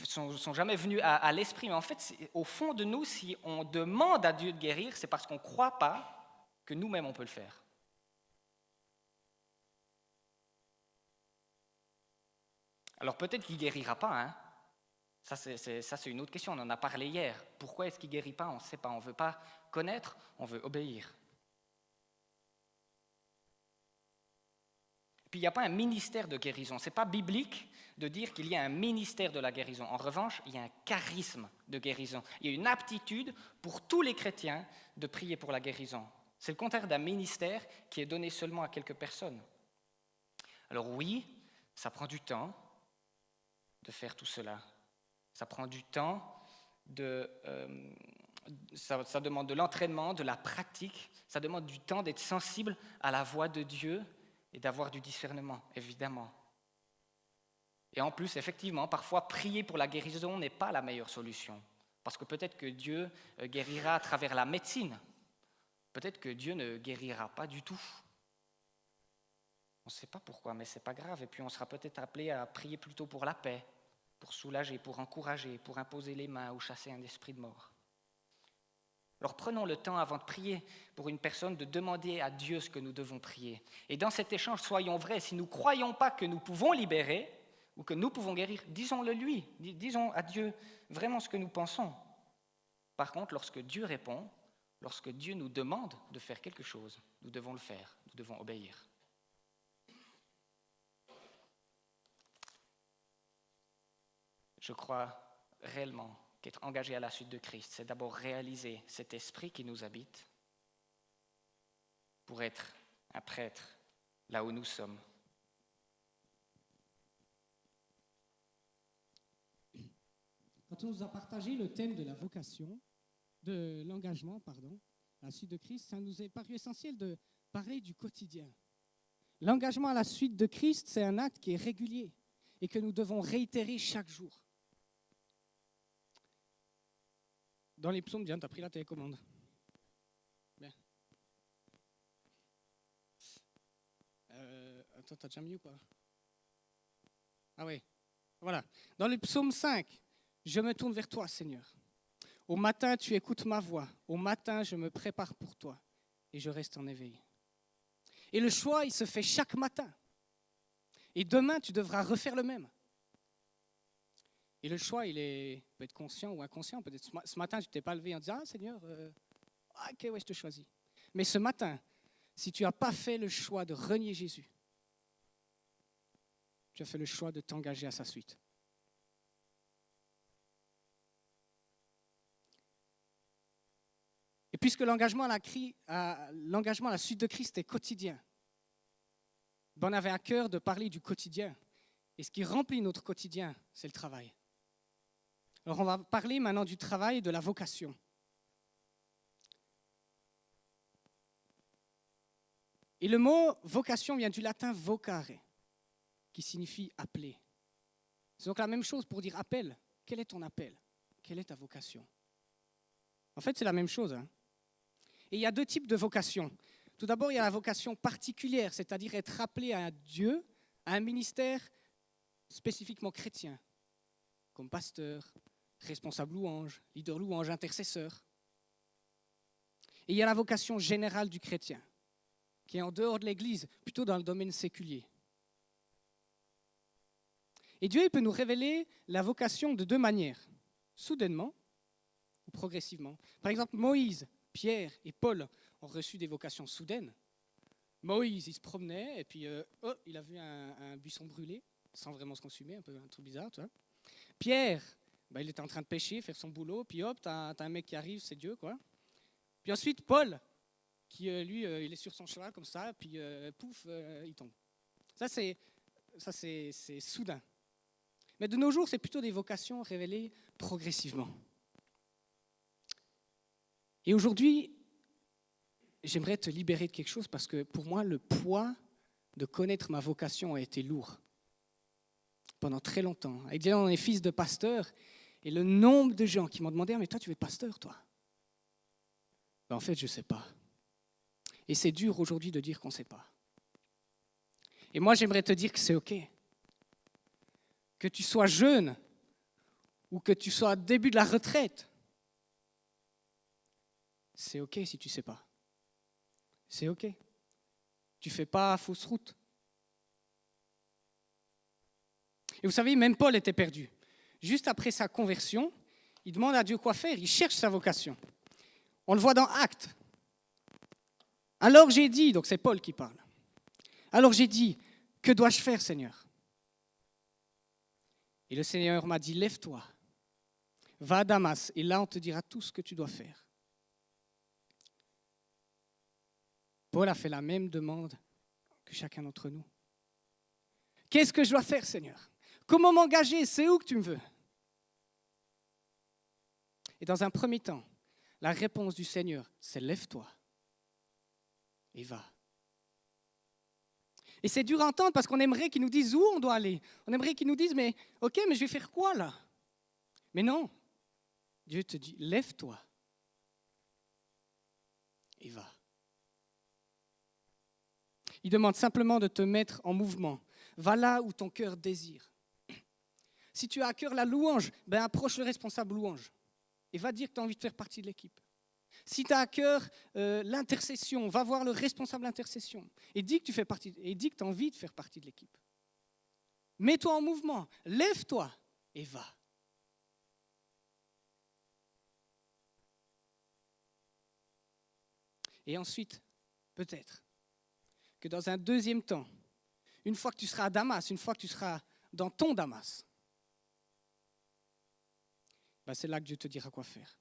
sont jamais venues à l'esprit. Mais en fait, au fond de nous, si on demande à Dieu de guérir, c'est parce qu'on ne croit pas que nous-mêmes, on peut le faire. Alors peut-être qu'il ne guérira pas. Hein? Ça, c'est une autre question. On en a parlé hier. Pourquoi est-ce qu'il ne guérit pas? On ne sait pas. On ne veut pas connaître, on veut obéir. Puis il n'y a pas un ministère de guérison. Ce n'est pas biblique de dire qu'il y a un ministère de la guérison. En revanche, il y a un charisme de guérison. Il y a une aptitude pour tous les chrétiens de prier pour la guérison. C'est le contraire d'un ministère qui est donné seulement à quelques personnes. Alors oui, ça prend du temps de faire tout cela. Ça prend du temps, ça demande de l'entraînement, de la pratique. Ça demande du temps d'être sensible à la voix de Dieu et d'avoir du discernement, évidemment. Et en plus, effectivement, parfois, prier pour la guérison n'est pas la meilleure solution. Parce que peut-être que Dieu guérira à travers la médecine. Peut-être que Dieu ne guérira pas du tout. On ne sait pas pourquoi, mais ce n'est pas grave. Et puis on sera peut-être appelé à prier plutôt pour la paix, pour soulager, pour encourager, pour imposer les mains ou chasser un esprit de mort. Alors prenons le temps avant de prier pour une personne de demander à Dieu ce que nous devons prier. Et dans cet échange, soyons vrais, si nous ne croyons pas que nous pouvons libérer ou que nous pouvons guérir, disons-le lui, disons à Dieu vraiment ce que nous pensons. Par contre, lorsque Dieu répond, lorsque Dieu nous demande de faire quelque chose, nous devons le faire, nous devons obéir. Je crois réellement qu'être engagé à la suite de Christ, c'est d'abord réaliser cet esprit qui nous habite pour être un prêtre là où nous sommes. Quand on nous a partagé le thème de la vocation, de l'engagement, à la suite de Christ, ça nous est paru essentiel de parler du quotidien. L'engagement à la suite de Christ, c'est un acte qui est régulier et que nous devons réitérer chaque jour. Dans les psaumes, Diane, tu as pris la télécommande. Bien. Attends, t'as déjà mis ou pas? Ah oui, voilà. Dans le psaume 5, je me tourne vers toi, Seigneur. Au matin, tu écoutes ma voix. Au matin, je me prépare pour toi et je reste en éveil. Et le choix, il se fait chaque matin. Et demain, tu devras refaire le même. Et le choix, peut être conscient ou inconscient. Peut-être ce matin, tu ne t'es pas levé en disant « Ah, Seigneur, ok, ouais, je te choisis. » Mais ce matin, si tu n'as pas fait le choix de renier Jésus, tu as fait le choix de t'engager à sa suite. Et puisque l'engagement à la suite de Christ est quotidien, on avait à cœur de parler du quotidien. Et ce qui remplit notre quotidien, c'est le travail. Alors on va parler maintenant du travail et de la vocation. Et le mot vocation vient du latin vocare, qui signifie appeler. C'est donc la même chose pour dire appel. Quel est ton appel? Quelle est ta vocation? En fait, c'est la même chose. Et il y a deux types de vocations. Tout d'abord, il y a la vocation particulière, c'est-à-dire être appelé à Dieu, à un ministère spécifiquement chrétien, comme pasteur, responsable louange, leader louange, intercesseur. Et il y a la vocation générale du chrétien, qui est en dehors de l'Église, plutôt dans le domaine séculier. Et Dieu il peut nous révéler la vocation de deux manières, soudainement ou progressivement. Par exemple, Moïse, Pierre et Paul ont reçu des vocations soudaines. Moïse, il se promenait et puis il a vu un buisson brûlé, sans vraiment se consumer, un truc bizarre, tu vois. Pierre, il était en train de pêcher, faire son boulot, puis hop, t'as un mec qui arrive, c'est Dieu, quoi. Puis ensuite, Paul, qui lui, il est sur son cheval comme ça, puis pouf, il tombe. Ça, c'est soudain. Mais de nos jours, c'est plutôt des vocations révélées progressivement. Et aujourd'hui, j'aimerais te libérer de quelque chose parce que pour moi, le poids de connaître ma vocation a été lourd pendant très longtemps. Avec Dylan, on est fils de pasteur et le nombre de gens qui m'ont demandé « Mais toi, tu es pasteur, toi ?» En fait, je ne sais pas. Et c'est dur aujourd'hui de dire qu'on ne sait pas. Et moi, j'aimerais te dire que c'est OK. Que tu sois jeune ou que tu sois au début de la retraite, c'est OK si tu ne sais pas. C'est OK. Tu ne fais pas fausse route. Et vous savez, même Paul était perdu. Juste après sa conversion, il demande à Dieu quoi faire, il cherche sa vocation. On le voit dans Actes. Alors j'ai dit, donc c'est Paul qui parle, alors j'ai dit, que dois-je faire, Seigneur? Et le Seigneur m'a dit, lève-toi, va à Damas, et là on te dira tout ce que tu dois faire. Paul a fait la même demande que chacun d'entre nous. Qu'est-ce que je dois faire, Seigneur? Comment m'engager? C'est où que tu me veux? Et dans un premier temps, la réponse du Seigneur, c'est lève-toi et va. Et c'est dur à entendre parce qu'on aimerait qu'ils nous disent où on doit aller. On aimerait qu'ils nous disent, mais ok, mais je vais faire quoi là? Mais non, Dieu te dit, lève-toi et va. Il demande simplement de te mettre en mouvement. Va là où ton cœur désire. Si tu as à cœur la louange, approche le responsable louange et va dire que tu as envie de faire partie de l'équipe. Si tu as à cœur l'intercession, va voir le responsable d'intercession et dis que tu fais partie, et dis que tu as envie de faire partie de l'équipe. Mets-toi en mouvement, lève-toi et va. Et ensuite, peut-être que dans un deuxième temps, une fois que tu seras à Damas, une fois que tu seras dans ton Damas, c'est là que Dieu te dira quoi faire.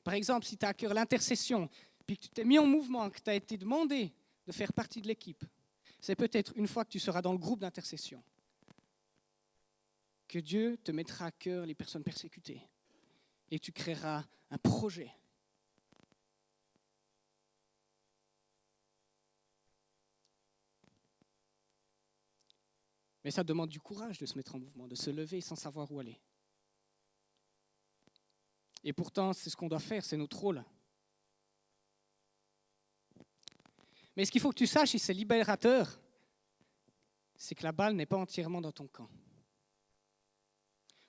Par exemple, si tu as à cœur l'intercession, puis que tu t'es mis en mouvement, que tu as été demandé de faire partie de l'équipe, c'est peut-être une fois que tu seras dans le groupe d'intercession que Dieu te mettra à cœur les personnes persécutées et tu créeras un projet. Mais ça demande du courage de se mettre en mouvement, de se lever sans savoir où aller. Et pourtant, c'est ce qu'on doit faire, c'est notre rôle. Mais ce qu'il faut que tu saches, et c'est libérateur, c'est que la balle n'est pas entièrement dans ton camp.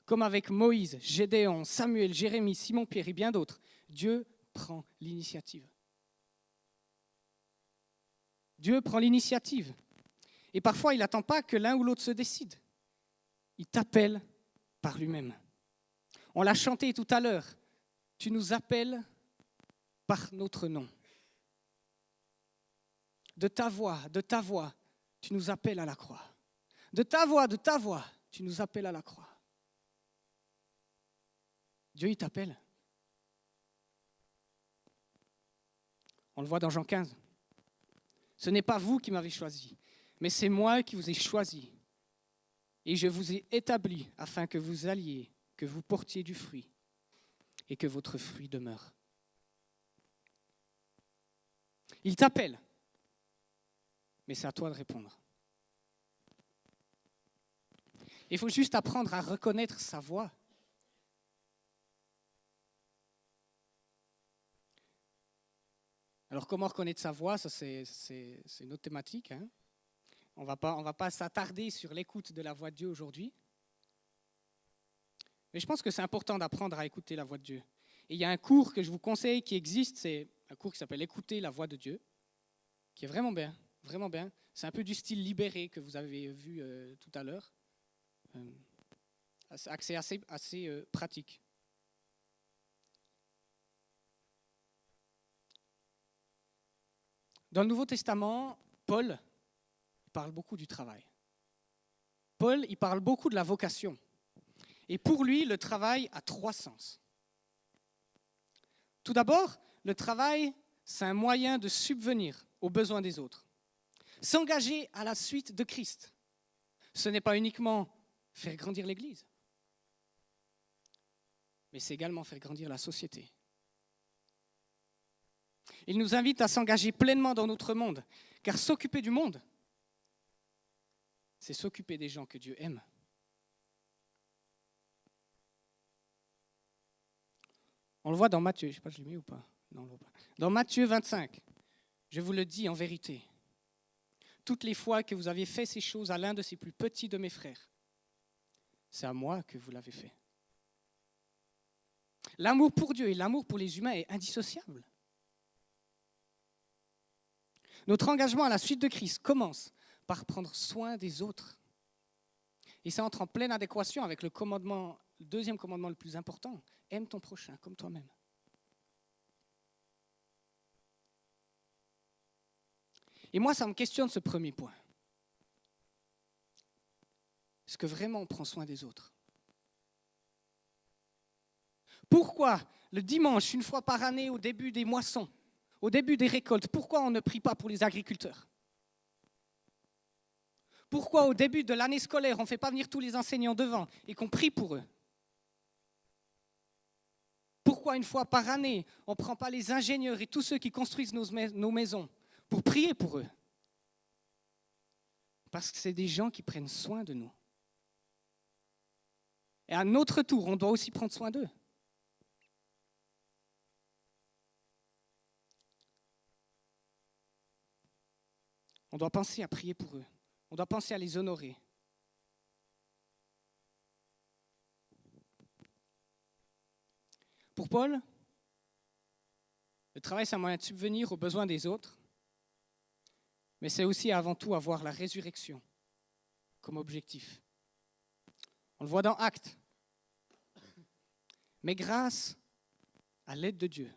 Comme avec Moïse, Gédéon, Samuel, Jérémie, Simon-Pierre et bien d'autres, Dieu prend l'initiative. Dieu prend l'initiative. Et parfois, il n'attend pas que l'un ou l'autre se décide. Il t'appelle par lui-même. On l'a chanté tout à l'heure. Tu nous appelles par notre nom. De ta voix, tu nous appelles à la croix. De ta voix, tu nous appelles à la croix. Dieu, il t'appelle. On le voit dans Jean 15. Ce n'est pas vous qui m'avez choisi, mais c'est moi qui vous ai choisi. Et je vous ai établi afin que vous alliez, que vous portiez du fruit et que votre fruit demeure. Il t'appelle, mais c'est à toi de répondre. Il faut juste apprendre à reconnaître sa voix. Alors, comment reconnaître sa voix? Ça, c'est une autre thématique. Hein. On va pas s'attarder sur l'écoute de la voix de Dieu aujourd'hui. Mais je pense que c'est important d'apprendre à écouter la voix de Dieu. Et il y a un cours que je vous conseille qui existe, c'est un cours qui s'appelle « Écouter la voix de Dieu », qui est vraiment bien, vraiment bien. C'est un peu du style libéré que vous avez vu tout à l'heure. C'est assez pratique. Dans le Nouveau Testament, Paul parle beaucoup du travail. Paul, il parle beaucoup de la vocation. Et pour lui, le travail a 3 sens. Tout d'abord, le travail, c'est un moyen de subvenir aux besoins des autres. S'engager à la suite de Christ, ce n'est pas uniquement faire grandir l'Église, mais c'est également faire grandir la société. Il nous invite à s'engager pleinement dans notre monde, car s'occuper du monde, c'est s'occuper des gens que Dieu aime. On le voit dans Matthieu, je ne sais pas si je l'ai mis ou pas. Non, on le voit pas. Dans Matthieu 25, je vous le dis en vérité, toutes les fois que vous avez fait ces choses à l'un de ces plus petits de mes frères, c'est à moi que vous l'avez fait. L'amour pour Dieu et l'amour pour les humains est indissociable. Notre engagement à la suite de Christ commence par prendre soin des autres. Et ça entre en pleine adéquation avec le deuxième commandement le plus important. Aime ton prochain comme toi-même. Et moi, ça me questionne ce premier point. Est-ce que vraiment on prend soin des autres? Pourquoi le dimanche, une fois par année, au début des moissons, au début des récoltes, pourquoi on ne prie pas pour les agriculteurs? Pourquoi au début de l'année scolaire, on ne fait pas venir tous les enseignants devant et qu'on prie pour eux? Pourquoi une fois par année, on ne prend pas les ingénieurs et tous ceux qui construisent nos maisons pour prier pour eux? Parce que c'est des gens qui prennent soin de nous. Et à notre tour, on doit aussi prendre soin d'eux. On doit penser à prier pour eux. On doit penser à les honorer. Pour Paul, le travail, c'est un moyen de subvenir aux besoins des autres, mais c'est aussi avant tout avoir la résurrection comme objectif. On le voit dans Actes. Mais grâce à l'aide de Dieu,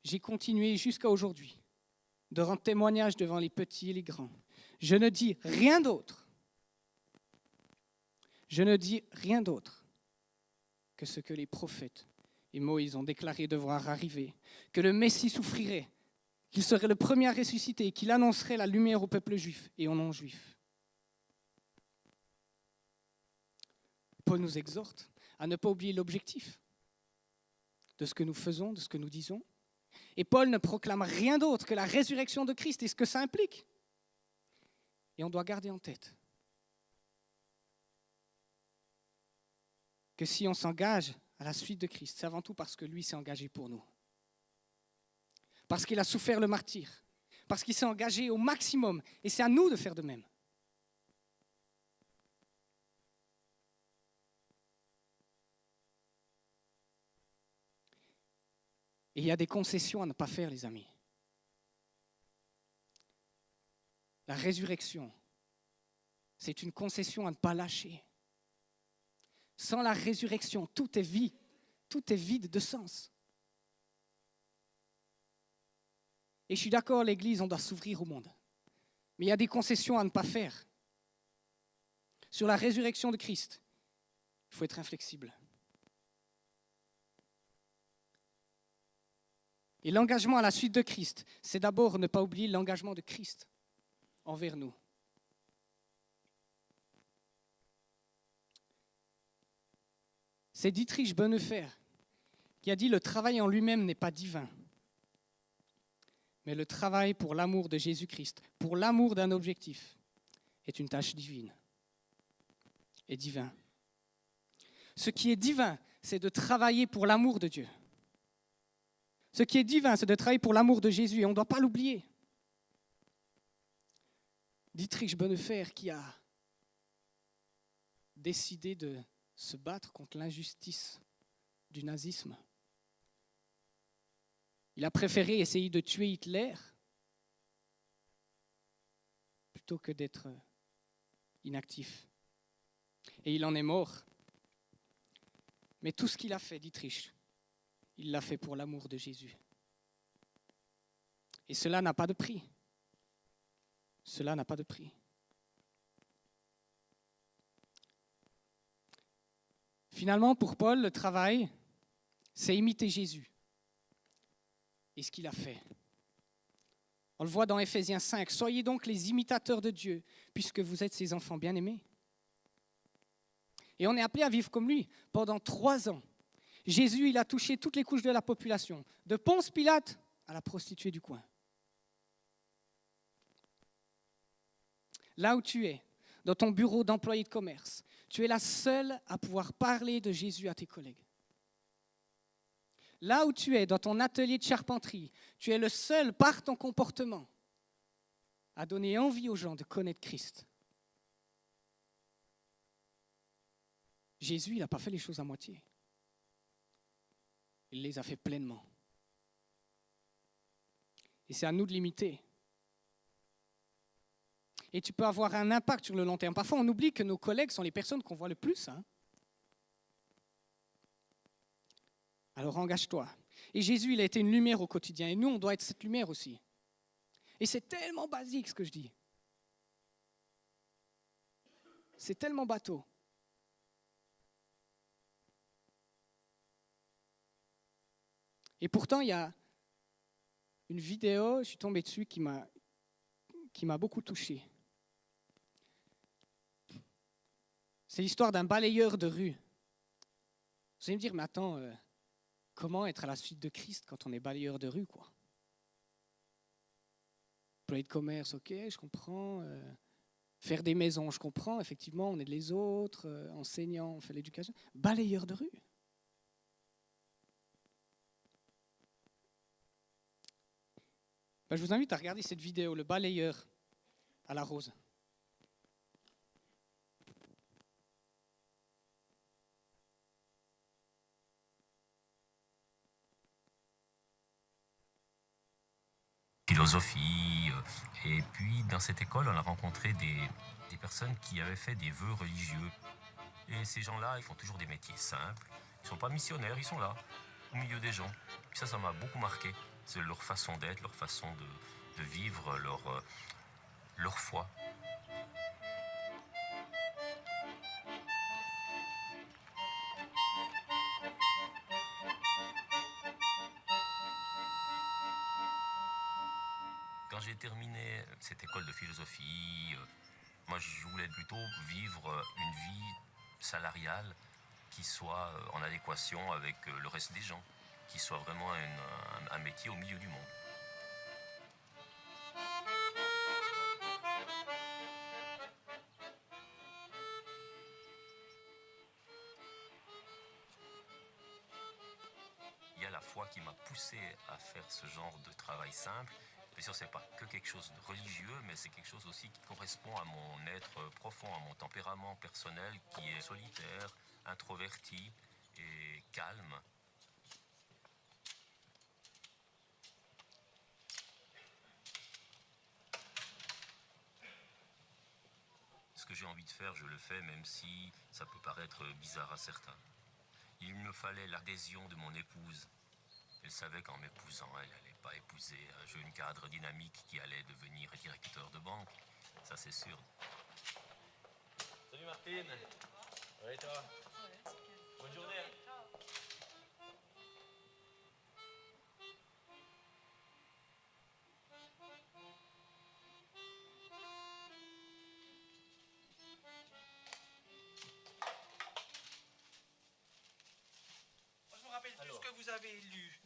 j'ai continué jusqu'à aujourd'hui de rendre témoignage devant les petits et les grands. Je ne dis rien d'autre. Je ne dis rien d'autre que ce que les prophètes et Moïse ont déclaré devoir arriver, que le Messie souffrirait, qu'il serait le premier à ressusciter, qu'il annoncerait la lumière au peuple juif et aux non-juifs. Paul nous exhorte à ne pas oublier l'objectif de ce que nous faisons, de ce que nous disons. Et Paul ne proclame rien d'autre que la résurrection de Christ et ce que ça implique. Et on doit garder en tête que si on s'engage à la suite de Christ, c'est avant tout parce que lui s'est engagé pour nous. Parce qu'il a souffert le martyre. Parce qu'il s'est engagé au maximum. Et c'est à nous de faire de même. Et il y a des concessions à ne pas faire, les amis. La résurrection, c'est une concession à ne pas lâcher. Sans la résurrection, tout est vide, tout est vide de sens. Et je suis d'accord, l'Église, on doit s'ouvrir au monde. Mais il y a des concessions à ne pas faire. Sur la résurrection de Christ, il faut être inflexible. Et l'engagement à la suite de Christ, c'est d'abord ne pas oublier l'engagement de Christ envers nous. C'est Dietrich Bonhoeffer qui a dit « Le travail en lui-même n'est pas divin, mais le travail pour l'amour de Jésus-Christ, pour l'amour d'un objectif, est une tâche divine. » est divin. Ce qui est divin, c'est de travailler pour l'amour de Dieu. Ce qui est divin, c'est de travailler pour l'amour de Jésus et on ne doit pas l'oublier. Dietrich Bonhoeffer qui a décidé de se battre contre l'injustice du nazisme. Il a préféré essayer de tuer Hitler plutôt que d'être inactif. Et il en est mort. Mais tout ce qu'il a fait, Dietrich, il l'a fait pour l'amour de Jésus. Et cela n'a pas de prix. Cela n'a pas de prix. Finalement, pour Paul, le travail, c'est imiter Jésus et ce qu'il a fait. On le voit dans Éphésiens 5. Soyez donc les imitateurs de Dieu, puisque vous êtes ses enfants bien-aimés. Et on est appelé à vivre comme lui. Pendant 3 ans, Jésus, il a touché toutes les couches de la population, de Ponce Pilate à la prostituée du coin. Là où tu es, dans ton bureau d'employé de commerce, tu es la seule à pouvoir parler de Jésus à tes collègues. Là où tu es, dans ton atelier de charpenterie, tu es le seul, par ton comportement, à donner envie aux gens de connaître Christ. Jésus, il n'a pas fait les choses à moitié. Il les a fait pleinement. Et c'est à nous de l'imiter. Et tu peux avoir un impact sur le long terme. Parfois, on oublie que nos collègues sont les personnes qu'on voit le plus. Alors engage-toi. Et Jésus, il a été une lumière au quotidien. Et nous, on doit être cette lumière aussi. Et c'est tellement basique ce que je dis. C'est tellement bateau. Et pourtant, il y a une vidéo, je suis tombé dessus, qui m'a beaucoup touché. C'est l'histoire d'un balayeur de rue. Vous allez me dire, mais attends, comment être à la suite de Christ quand on est balayeur de rue, quoi? Employé de commerce, ok, je comprends. Faire des maisons, je comprends. Effectivement, on aide les autres. Enseignant, on fait l'éducation. Balayeur de rue. Je vous invite à regarder cette vidéo, le balayeur à la rose. Philosophie. Et puis, dans cette école, on a rencontré des personnes qui avaient fait des vœux religieux. Et ces gens-là, ils font toujours des métiers simples. Ils ne sont pas missionnaires, ils sont là, au milieu des gens. Et ça m'a beaucoup marqué. C'est leur façon d'être, leur façon de vivre, leur foi. Quand j'ai terminé cette école de philosophie, moi je voulais plutôt vivre une vie salariale qui soit en adéquation avec le reste des gens, qui soit vraiment un métier au milieu du monde. Il y a la foi qui m'a poussé à faire ce genre de travail simple. Bien sûr, ce n'est pas que quelque chose de religieux, mais c'est quelque chose aussi qui correspond à mon être profond, à mon tempérament personnel qui est solitaire, introverti et calme. Ce que j'ai envie de faire, je le fais, même si ça peut paraître bizarre à certains. Il me fallait l'adhésion de mon épouse. Elle savait qu'en m'épousant, elle n'allait pas épouser un jeune cadre dynamique qui allait devenir directeur de banque. Ça, c'est sûr. Salut Martine. Ouais, toi. Ouais, bonne journée. Je me rappelle plus ce que vous avez lu.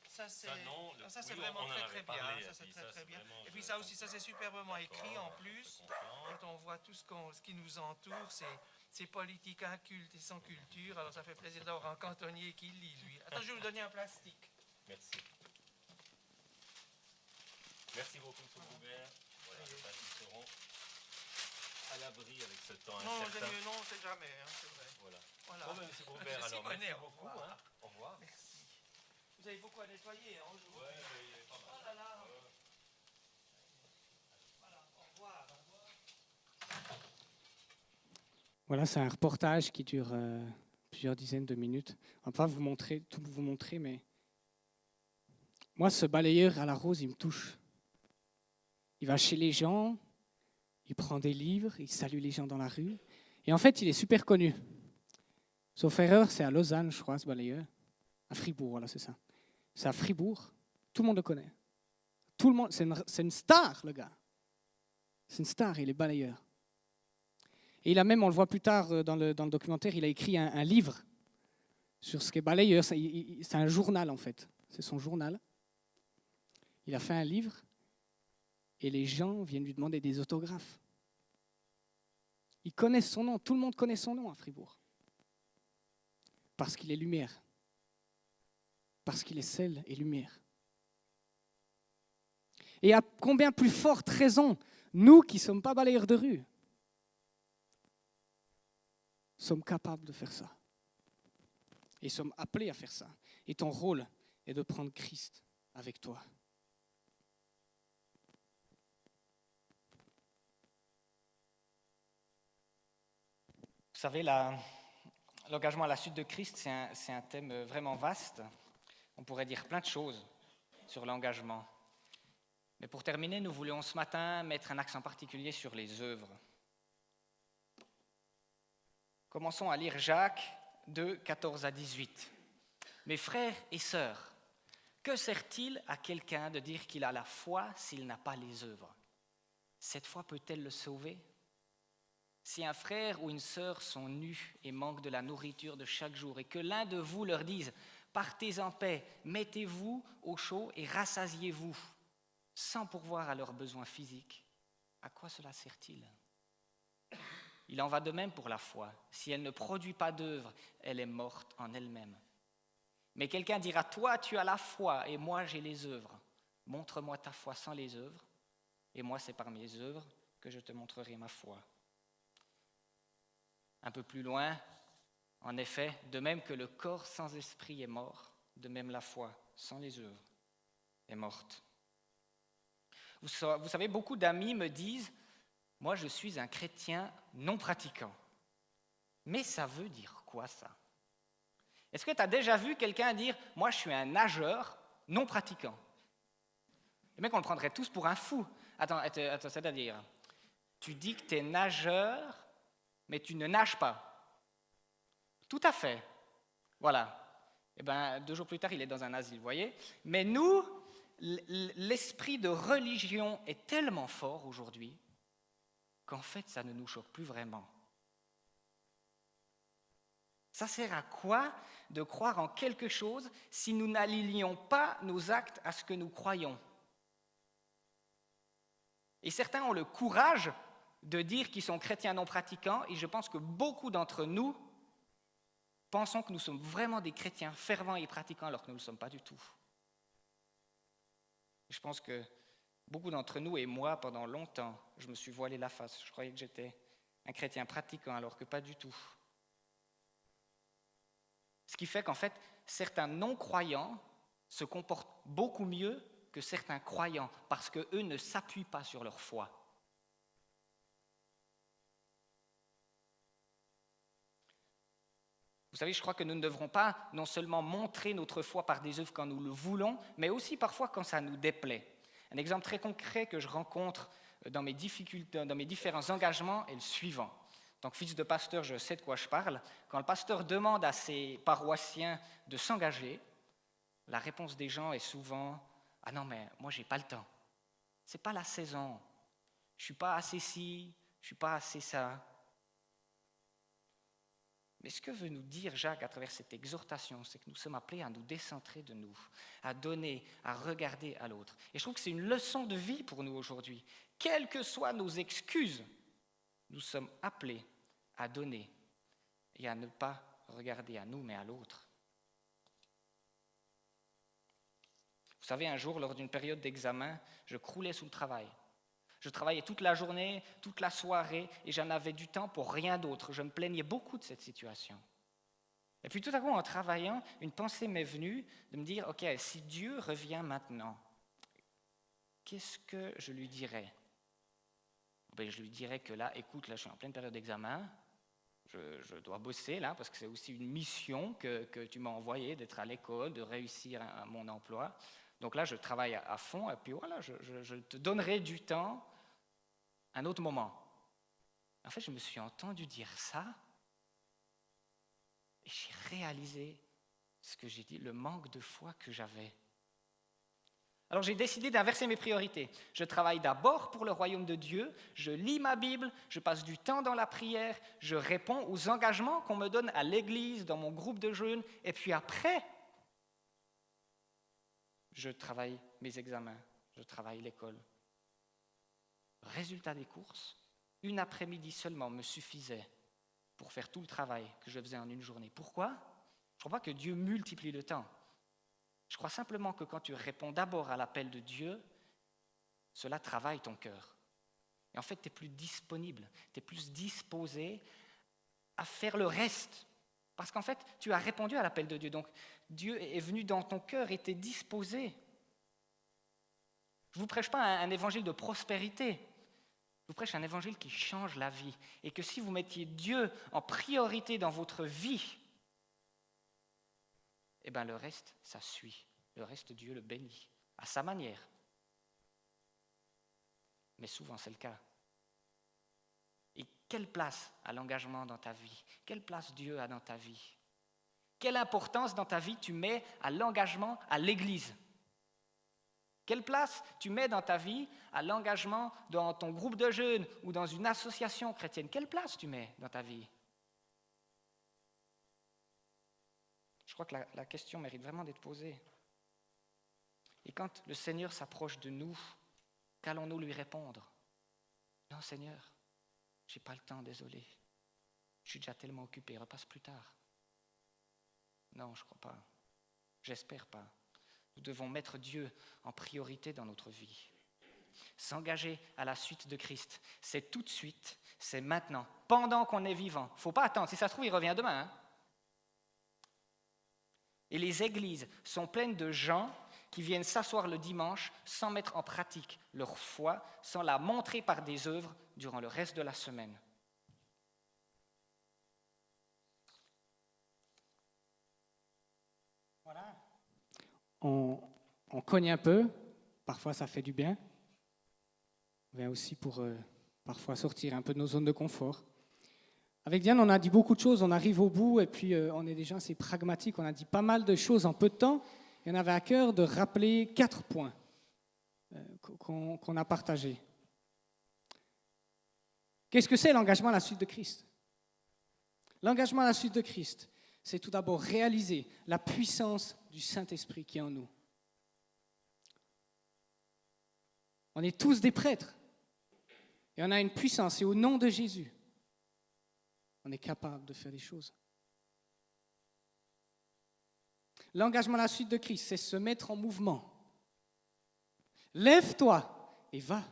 Ça, c'est vraiment très bien. Ça, c'est très bien. Et puis ça aussi, ça c'est superbement écrit en plus. Quand on voit tout ce qui nous entoure, C'est politique, inculte et sans culture. Alors ça fait plaisir d'avoir un cantonnier qui lit, lui. Attends, je vais vous donner un plastique. Merci. Merci beaucoup, M. Boubert. Voilà, ils seront à l'abri avec ce temps Non, incertain. non, c'est jamais, hein, c'est vrai. Voilà. Voilà. Bon, ben, M. Boubert, Merci, alors, bonnet, merci au beaucoup. revoir. Hein. Au revoir. Merci. Vous avez beaucoup à nettoyer, hein, aujourd'hui. Ouais, il est pas mal. Oh là là. Voilà, au revoir. Voilà, c'est un reportage qui dure plusieurs dizaines de minutes. On ne va pas tout vous montrer, mais moi, ce balayeur à la rose, il me touche. Il va chez les gens, il prend des livres, il salue les gens dans la rue. Et en fait, il est super connu. Sauf erreur, c'est à Lausanne, je crois, ce balayeur. À Fribourg, voilà, c'est ça. C'est à Fribourg. Tout le monde le connaît. Tout le monde, c'est une star, le gars. C'est une star, il est balayeur. Et il a même, on le voit plus tard dans le documentaire, il a écrit un livre sur ce qu'est balayeur. C'est un journal, en fait. C'est son journal. Il a fait un livre et les gens viennent lui demander des autographes. Ils connaissent son nom. Tout le monde connaît son nom à Fribourg. Parce qu'il est lumière. Parce qu'il est sel et lumière. Et à combien plus forte raison, nous qui ne sommes pas balayeurs de rue, sommes capables de faire ça. Et sommes appelés à faire ça. Et ton rôle est de prendre Christ avec toi. Vous savez, l'engagement à la suite de Christ, c'est un thème vraiment vaste. On pourrait dire plein de choses sur l'engagement. Mais pour terminer, nous voulions ce matin mettre un accent particulier sur les œuvres. Commençons à lire Jacques 2, 14 à 18. « Mes frères et sœurs, que sert-il à quelqu'un de dire qu'il a la foi s'il n'a pas les œuvres? Cette foi peut-elle le sauver? Si un frère ou une sœur sont nus et manquent de la nourriture de chaque jour et que l'un de vous leur dise « Partez en paix, mettez-vous au chaud et rassasiez-vous » sans pourvoir à leurs besoins physiques, à quoi cela sert-il? Il en va de même pour la foi. Si elle ne produit pas d'œuvre, elle est morte en elle-même. Mais quelqu'un dira « Toi, tu as la foi et moi, j'ai les œuvres. Montre-moi ta foi sans les œuvres, et moi, c'est par mes œuvres que je te montrerai ma foi. » Un peu plus loin, en effet, de même que le corps sans esprit est mort, de même la foi sans les œuvres est morte. Vous savez, beaucoup d'amis me disent « Moi, je suis un chrétien non pratiquant. » Mais ça veut dire quoi, ça? Est-ce que tu as déjà vu quelqu'un dire « Moi, je suis un nageur non pratiquant » ? Les mecs, on le prendrait tous pour un fou. Attends, c'est-à-dire, tu dis que tu es nageur, mais tu ne nages pas. Tout à fait. Voilà. Et bien, 2 jours plus tard, il est dans un asile, vous voyez. Mais nous, l'esprit de religion est tellement fort aujourd'hui qu'en fait, ça ne nous choque plus vraiment. Ça sert à quoi de croire en quelque chose si nous n'alignons pas nos actes à ce que nous croyons? Et certains ont le courage de dire qu'ils sont chrétiens non pratiquants, et je pense que beaucoup d'entre nous pensons que nous sommes vraiment des chrétiens fervents et pratiquants alors que nous ne le sommes pas du tout. Je pense que beaucoup d'entre nous, et moi, pendant longtemps, je me suis voilé la face. Je croyais que j'étais un chrétien pratiquant alors que pas du tout. Ce qui fait qu'en fait, certains non-croyants se comportent beaucoup mieux que certains croyants parce qu'eux ne s'appuient pas sur leur foi. Vous savez, je crois que nous ne devrons pas non seulement montrer notre foi par des œuvres quand nous le voulons, mais aussi parfois quand ça nous déplaît. Un exemple très concret que je rencontre dans mes différents engagements est le suivant. En tant que fils de pasteur, je sais de quoi je parle. Quand le pasteur demande à ses paroissiens de s'engager, la réponse des gens est souvent « Ah non, mais moi, je n'ai pas le temps. Ce n'est pas la saison. Je ne suis pas assez ci, je ne suis pas assez ça. » Mais ce que veut nous dire Jacques à travers cette exhortation, c'est que nous sommes appelés à nous décentrer de nous, à donner, à regarder à l'autre. Et je trouve que c'est une leçon de vie pour nous aujourd'hui. Quelles que soient nos excuses, nous sommes appelés à donner et à ne pas regarder à nous, mais à l'autre. Vous savez, un jour, lors d'une période d'examen, je croulais sous le travail. Je travaillais toute la journée, toute la soirée, et j'en avais du temps pour rien d'autre. Je me plaignais beaucoup de cette situation. Et puis tout à coup, en travaillant, une pensée m'est venue de me dire, ok, si Dieu revient maintenant, qu'est-ce que je lui dirais ? Ben, je lui dirais que là, écoute, là, je suis en pleine période d'examen, je dois bosser là, parce que c'est aussi une mission que tu m'as envoyée, d'être à l'école, de réussir à mon emploi. Donc là, je travaille à fond, et puis voilà, je te donnerai du temps un autre moment. En fait, je me suis entendu dire ça, et j'ai réalisé ce que j'ai dit, le manque de foi que j'avais. Alors j'ai décidé d'inverser mes priorités. Je travaille d'abord pour le royaume de Dieu, je lis ma Bible, je passe du temps dans la prière, je réponds aux engagements qu'on me donne à l'église, dans mon groupe de jeunes, et puis après, je travaille mes examens, je travaille l'école. Résultat des courses, une après-midi seulement me suffisait pour faire tout le travail que je faisais en une journée. Pourquoi ? Je ne crois pas que Dieu multiplie le temps. Je crois simplement que quand tu réponds d'abord à l'appel de Dieu, cela travaille ton cœur. Et en fait, tu es plus disponible, tu es plus disposé à faire le reste. Parce qu'en fait, tu as répondu à l'appel de Dieu. Donc, Dieu est venu dans ton cœur et tu es disposé. Je ne vous prêche pas un évangile de prospérité. Je vous prêche un évangile qui change la vie. Et que si vous mettiez Dieu en priorité dans votre vie, eh bien, le reste, ça suit. Le reste, Dieu le bénit, à sa manière. Mais souvent, c'est le cas. Et quelle place a l'engagement dans ta vie ? Quelle place Dieu a dans ta vie ? Quelle importance dans ta vie tu mets à l'engagement à l'Église ? Quelle place tu mets dans ta vie à l'engagement dans ton groupe de jeunes ou dans une association chrétienne ? Quelle place tu mets dans ta vie ? Je crois que la question mérite vraiment d'être posée. Et quand le Seigneur s'approche de nous, qu'allons-nous lui répondre ? Non, Seigneur, je n'ai pas le temps, désolé. Je suis déjà tellement occupé, repasse plus tard. Non, je ne crois pas. J'espère pas. Nous devons mettre Dieu en priorité dans notre vie. S'engager à la suite de Christ, c'est tout de suite, c'est maintenant, pendant qu'on est vivant. Il ne faut pas attendre. Si ça se trouve, il revient demain. Hein ? Et les églises sont pleines de gens qui viennent s'asseoir le dimanche sans mettre en pratique leur foi, sans la montrer par des œuvres durant le reste de la semaine. Voilà. On cogne un peu, parfois ça fait du bien. On vient aussi pour parfois sortir un peu de nos zones de confort. Avec Diane, on a dit beaucoup de choses, on arrive au bout et puis on est déjà assez pragmatique, on a dit pas mal de choses en peu de temps. Et on avait à cœur de rappeler 4 points qu'on a partagés. Qu'est-ce que c'est l'engagement à la suite de Christ ? L'engagement à la suite de Christ, c'est tout d'abord réaliser la puissance du Saint-Esprit qui est en nous. On est tous des prêtres et on a une puissance et au nom de Jésus, on est capable de faire des choses. L'engagement à la suite de Christ, c'est se mettre en mouvement. Lève-toi et va.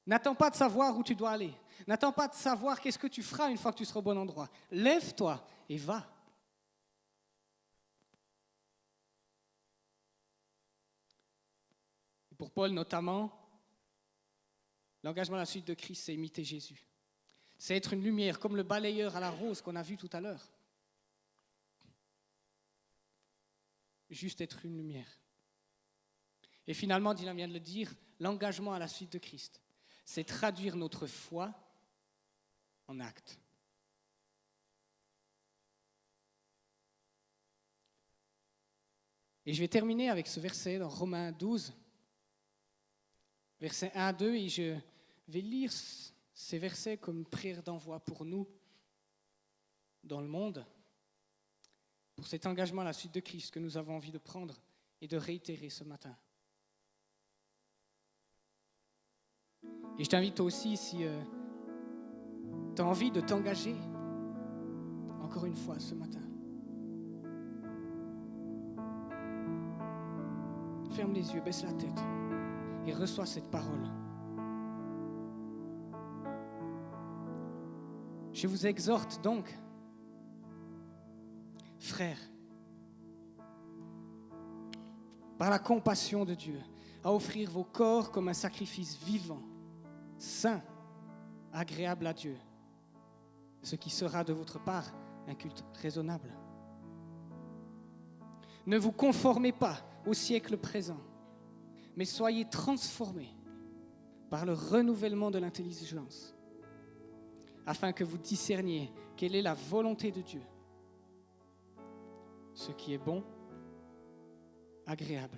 N'attends pas de savoir où tu dois aller. N'attends pas de savoir qu'est-ce que tu feras une fois que tu seras au bon endroit. Lève-toi et va. Et pour Paul notamment, l'engagement à la suite de Christ, c'est imiter Jésus. C'est être une lumière, comme le balayeur à la rose qu'on a vu tout à l'heure. Juste être une lumière. Et finalement, Dylan vient de le dire, l'engagement à la suite de Christ, c'est traduire notre foi en actes. Et je vais terminer avec ce verset dans Romains 12, versets 1 à 2, et je vais lire ces versets comme prière d'envoi pour nous dans le monde, pour cet engagement à la suite de Christ que nous avons envie de prendre et de réitérer ce matin. Et je t'invite toi aussi, si tu tu as envie de t'engager, encore une fois ce matin, ferme les yeux, baisse la tête et reçois cette parole. Je vous exhorte donc, frères, par la compassion de Dieu, à offrir vos corps comme un sacrifice vivant, saint, agréable à Dieu, ce qui sera de votre part un culte raisonnable. Ne vous conformez pas au siècle présent, mais soyez transformés par le renouvellement de l'intelligence, afin que vous discerniez quelle est la volonté de Dieu, ce qui est bon, agréable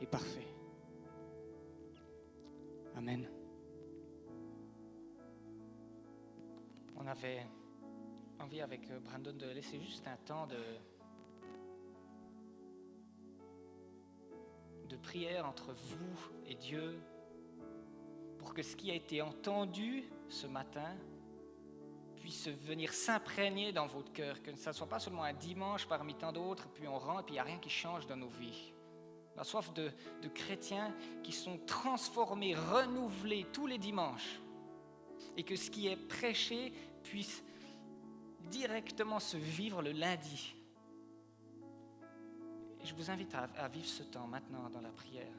et parfait. Amen. On avait envie avec Brandon de laisser juste un temps de prière entre vous et Dieu pour que ce qui a été entendu ce matin puisse venir s'imprégner dans votre cœur, que ça ne soit pas seulement un dimanche parmi tant d'autres, puis on rentre, puis il n'y a rien qui change dans nos vies. La soif de chrétiens qui sont transformés, renouvelés tous les dimanches, et que ce qui est prêché puisse directement se vivre le lundi. Et je vous invite à vivre ce temps maintenant dans la prière.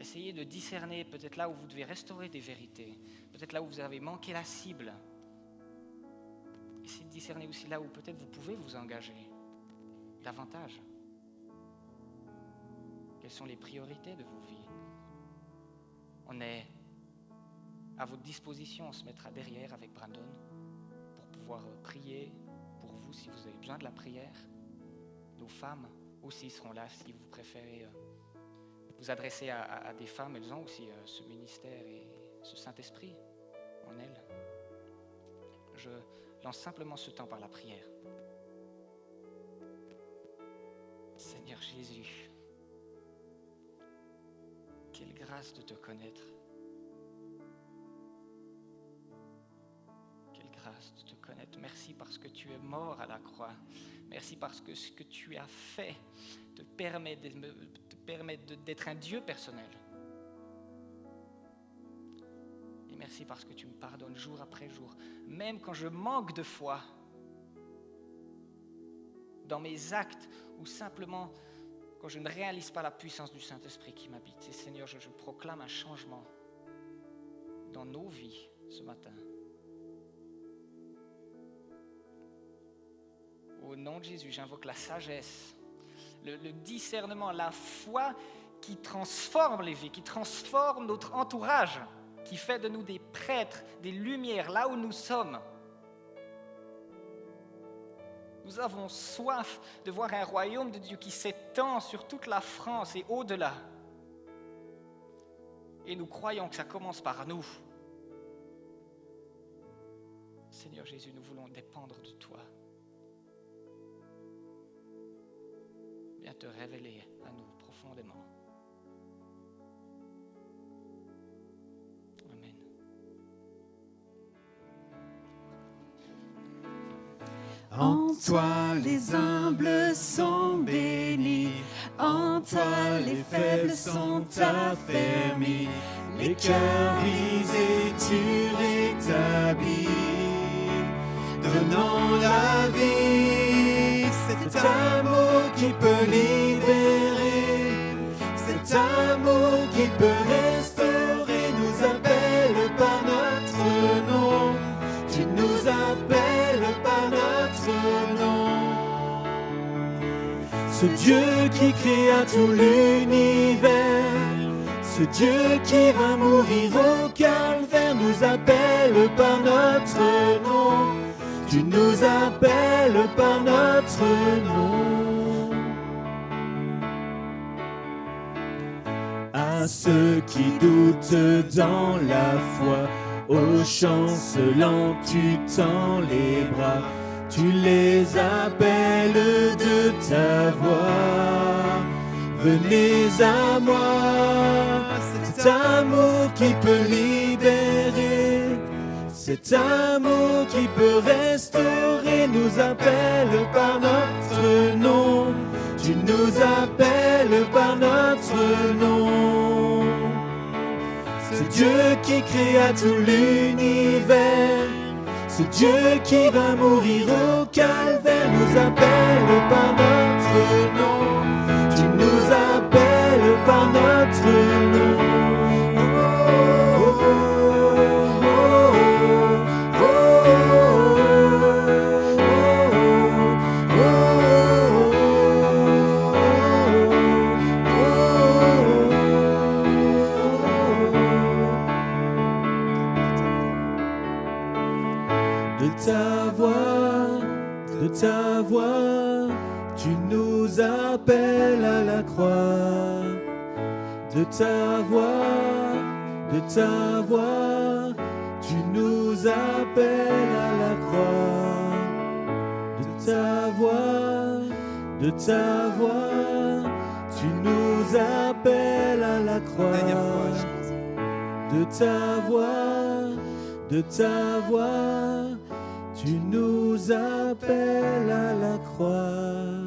Essayez de discerner peut-être là où vous devez restaurer des vérités, peut-être là où vous avez manqué la cible. Essayez de discerner aussi là où peut-être vous pouvez vous engager davantage. Quelles sont les priorités de vos vies? On est à votre disposition, on se mettra derrière avec Brandon pour pouvoir prier pour vous si vous avez besoin de la prière. Nos femmes aussi seront là si vous préférez vous adresser à des femmes. Elles ont aussi ce ministère et ce Saint-Esprit en elles. Je lance simplement ce temps par la prière. Seigneur Jésus, quelle grâce de te connaître. Quelle grâce de te connaître. Merci parce que tu es mort à la croix. Merci parce que ce que tu as fait te permet d'être un Dieu personnel. Et merci parce que tu me pardonnes jour après jour. Même quand je manque de foi dans mes actes ou simplement quand je ne réalise pas la puissance du Saint-Esprit qui m'habite. Et Seigneur, je proclame un changement dans nos vies ce matin. Au nom de Jésus, j'invoque la sagesse, le discernement, la foi qui transforme les vies, qui transforme notre entourage, qui fait de nous des prêtres, des lumières là où nous sommes. Nous avons soif de voir un royaume de Dieu qui s'étend sur toute la France et au-delà. Et nous croyons que ça commence par nous. Seigneur Jésus, nous voulons dépendre de toi. Viens te révéler à nous profondément. Amen. En toi les humbles sont bénis, en toi les faibles sont affermis, les cœurs brisés tu rétablis, donnant la vie. Cet amour qui peut libérer, cet amour qui peut restaurer, nous appelle par notre nom. Tu nous appelles par notre nom. Ce Dieu qui créa tout l'univers, ce Dieu qui va mourir au calvaire, nous appelle par notre nom. Tu nous appelles par notre nom. À ceux qui doutent dans la foi, aux chancelants tu tends les bras, tu les appelles de ta voix. Venez à moi, cet amour qui peut libérer, Cet amour qui peut restaurer nous appelle par notre nom. Tu nous appelles par notre nom. Ce Dieu qui créa tout l'univers, ce Dieu qui va mourir au calvaire nous appelle par notre nom. Tu nous appelles par notre nom. De ta voix, tu nous appelles à la croix. De ta voix, tu nous appelles à la croix. De ta voix, tu nous appelles à la croix. De ta voix, tu nous appelles à la croix.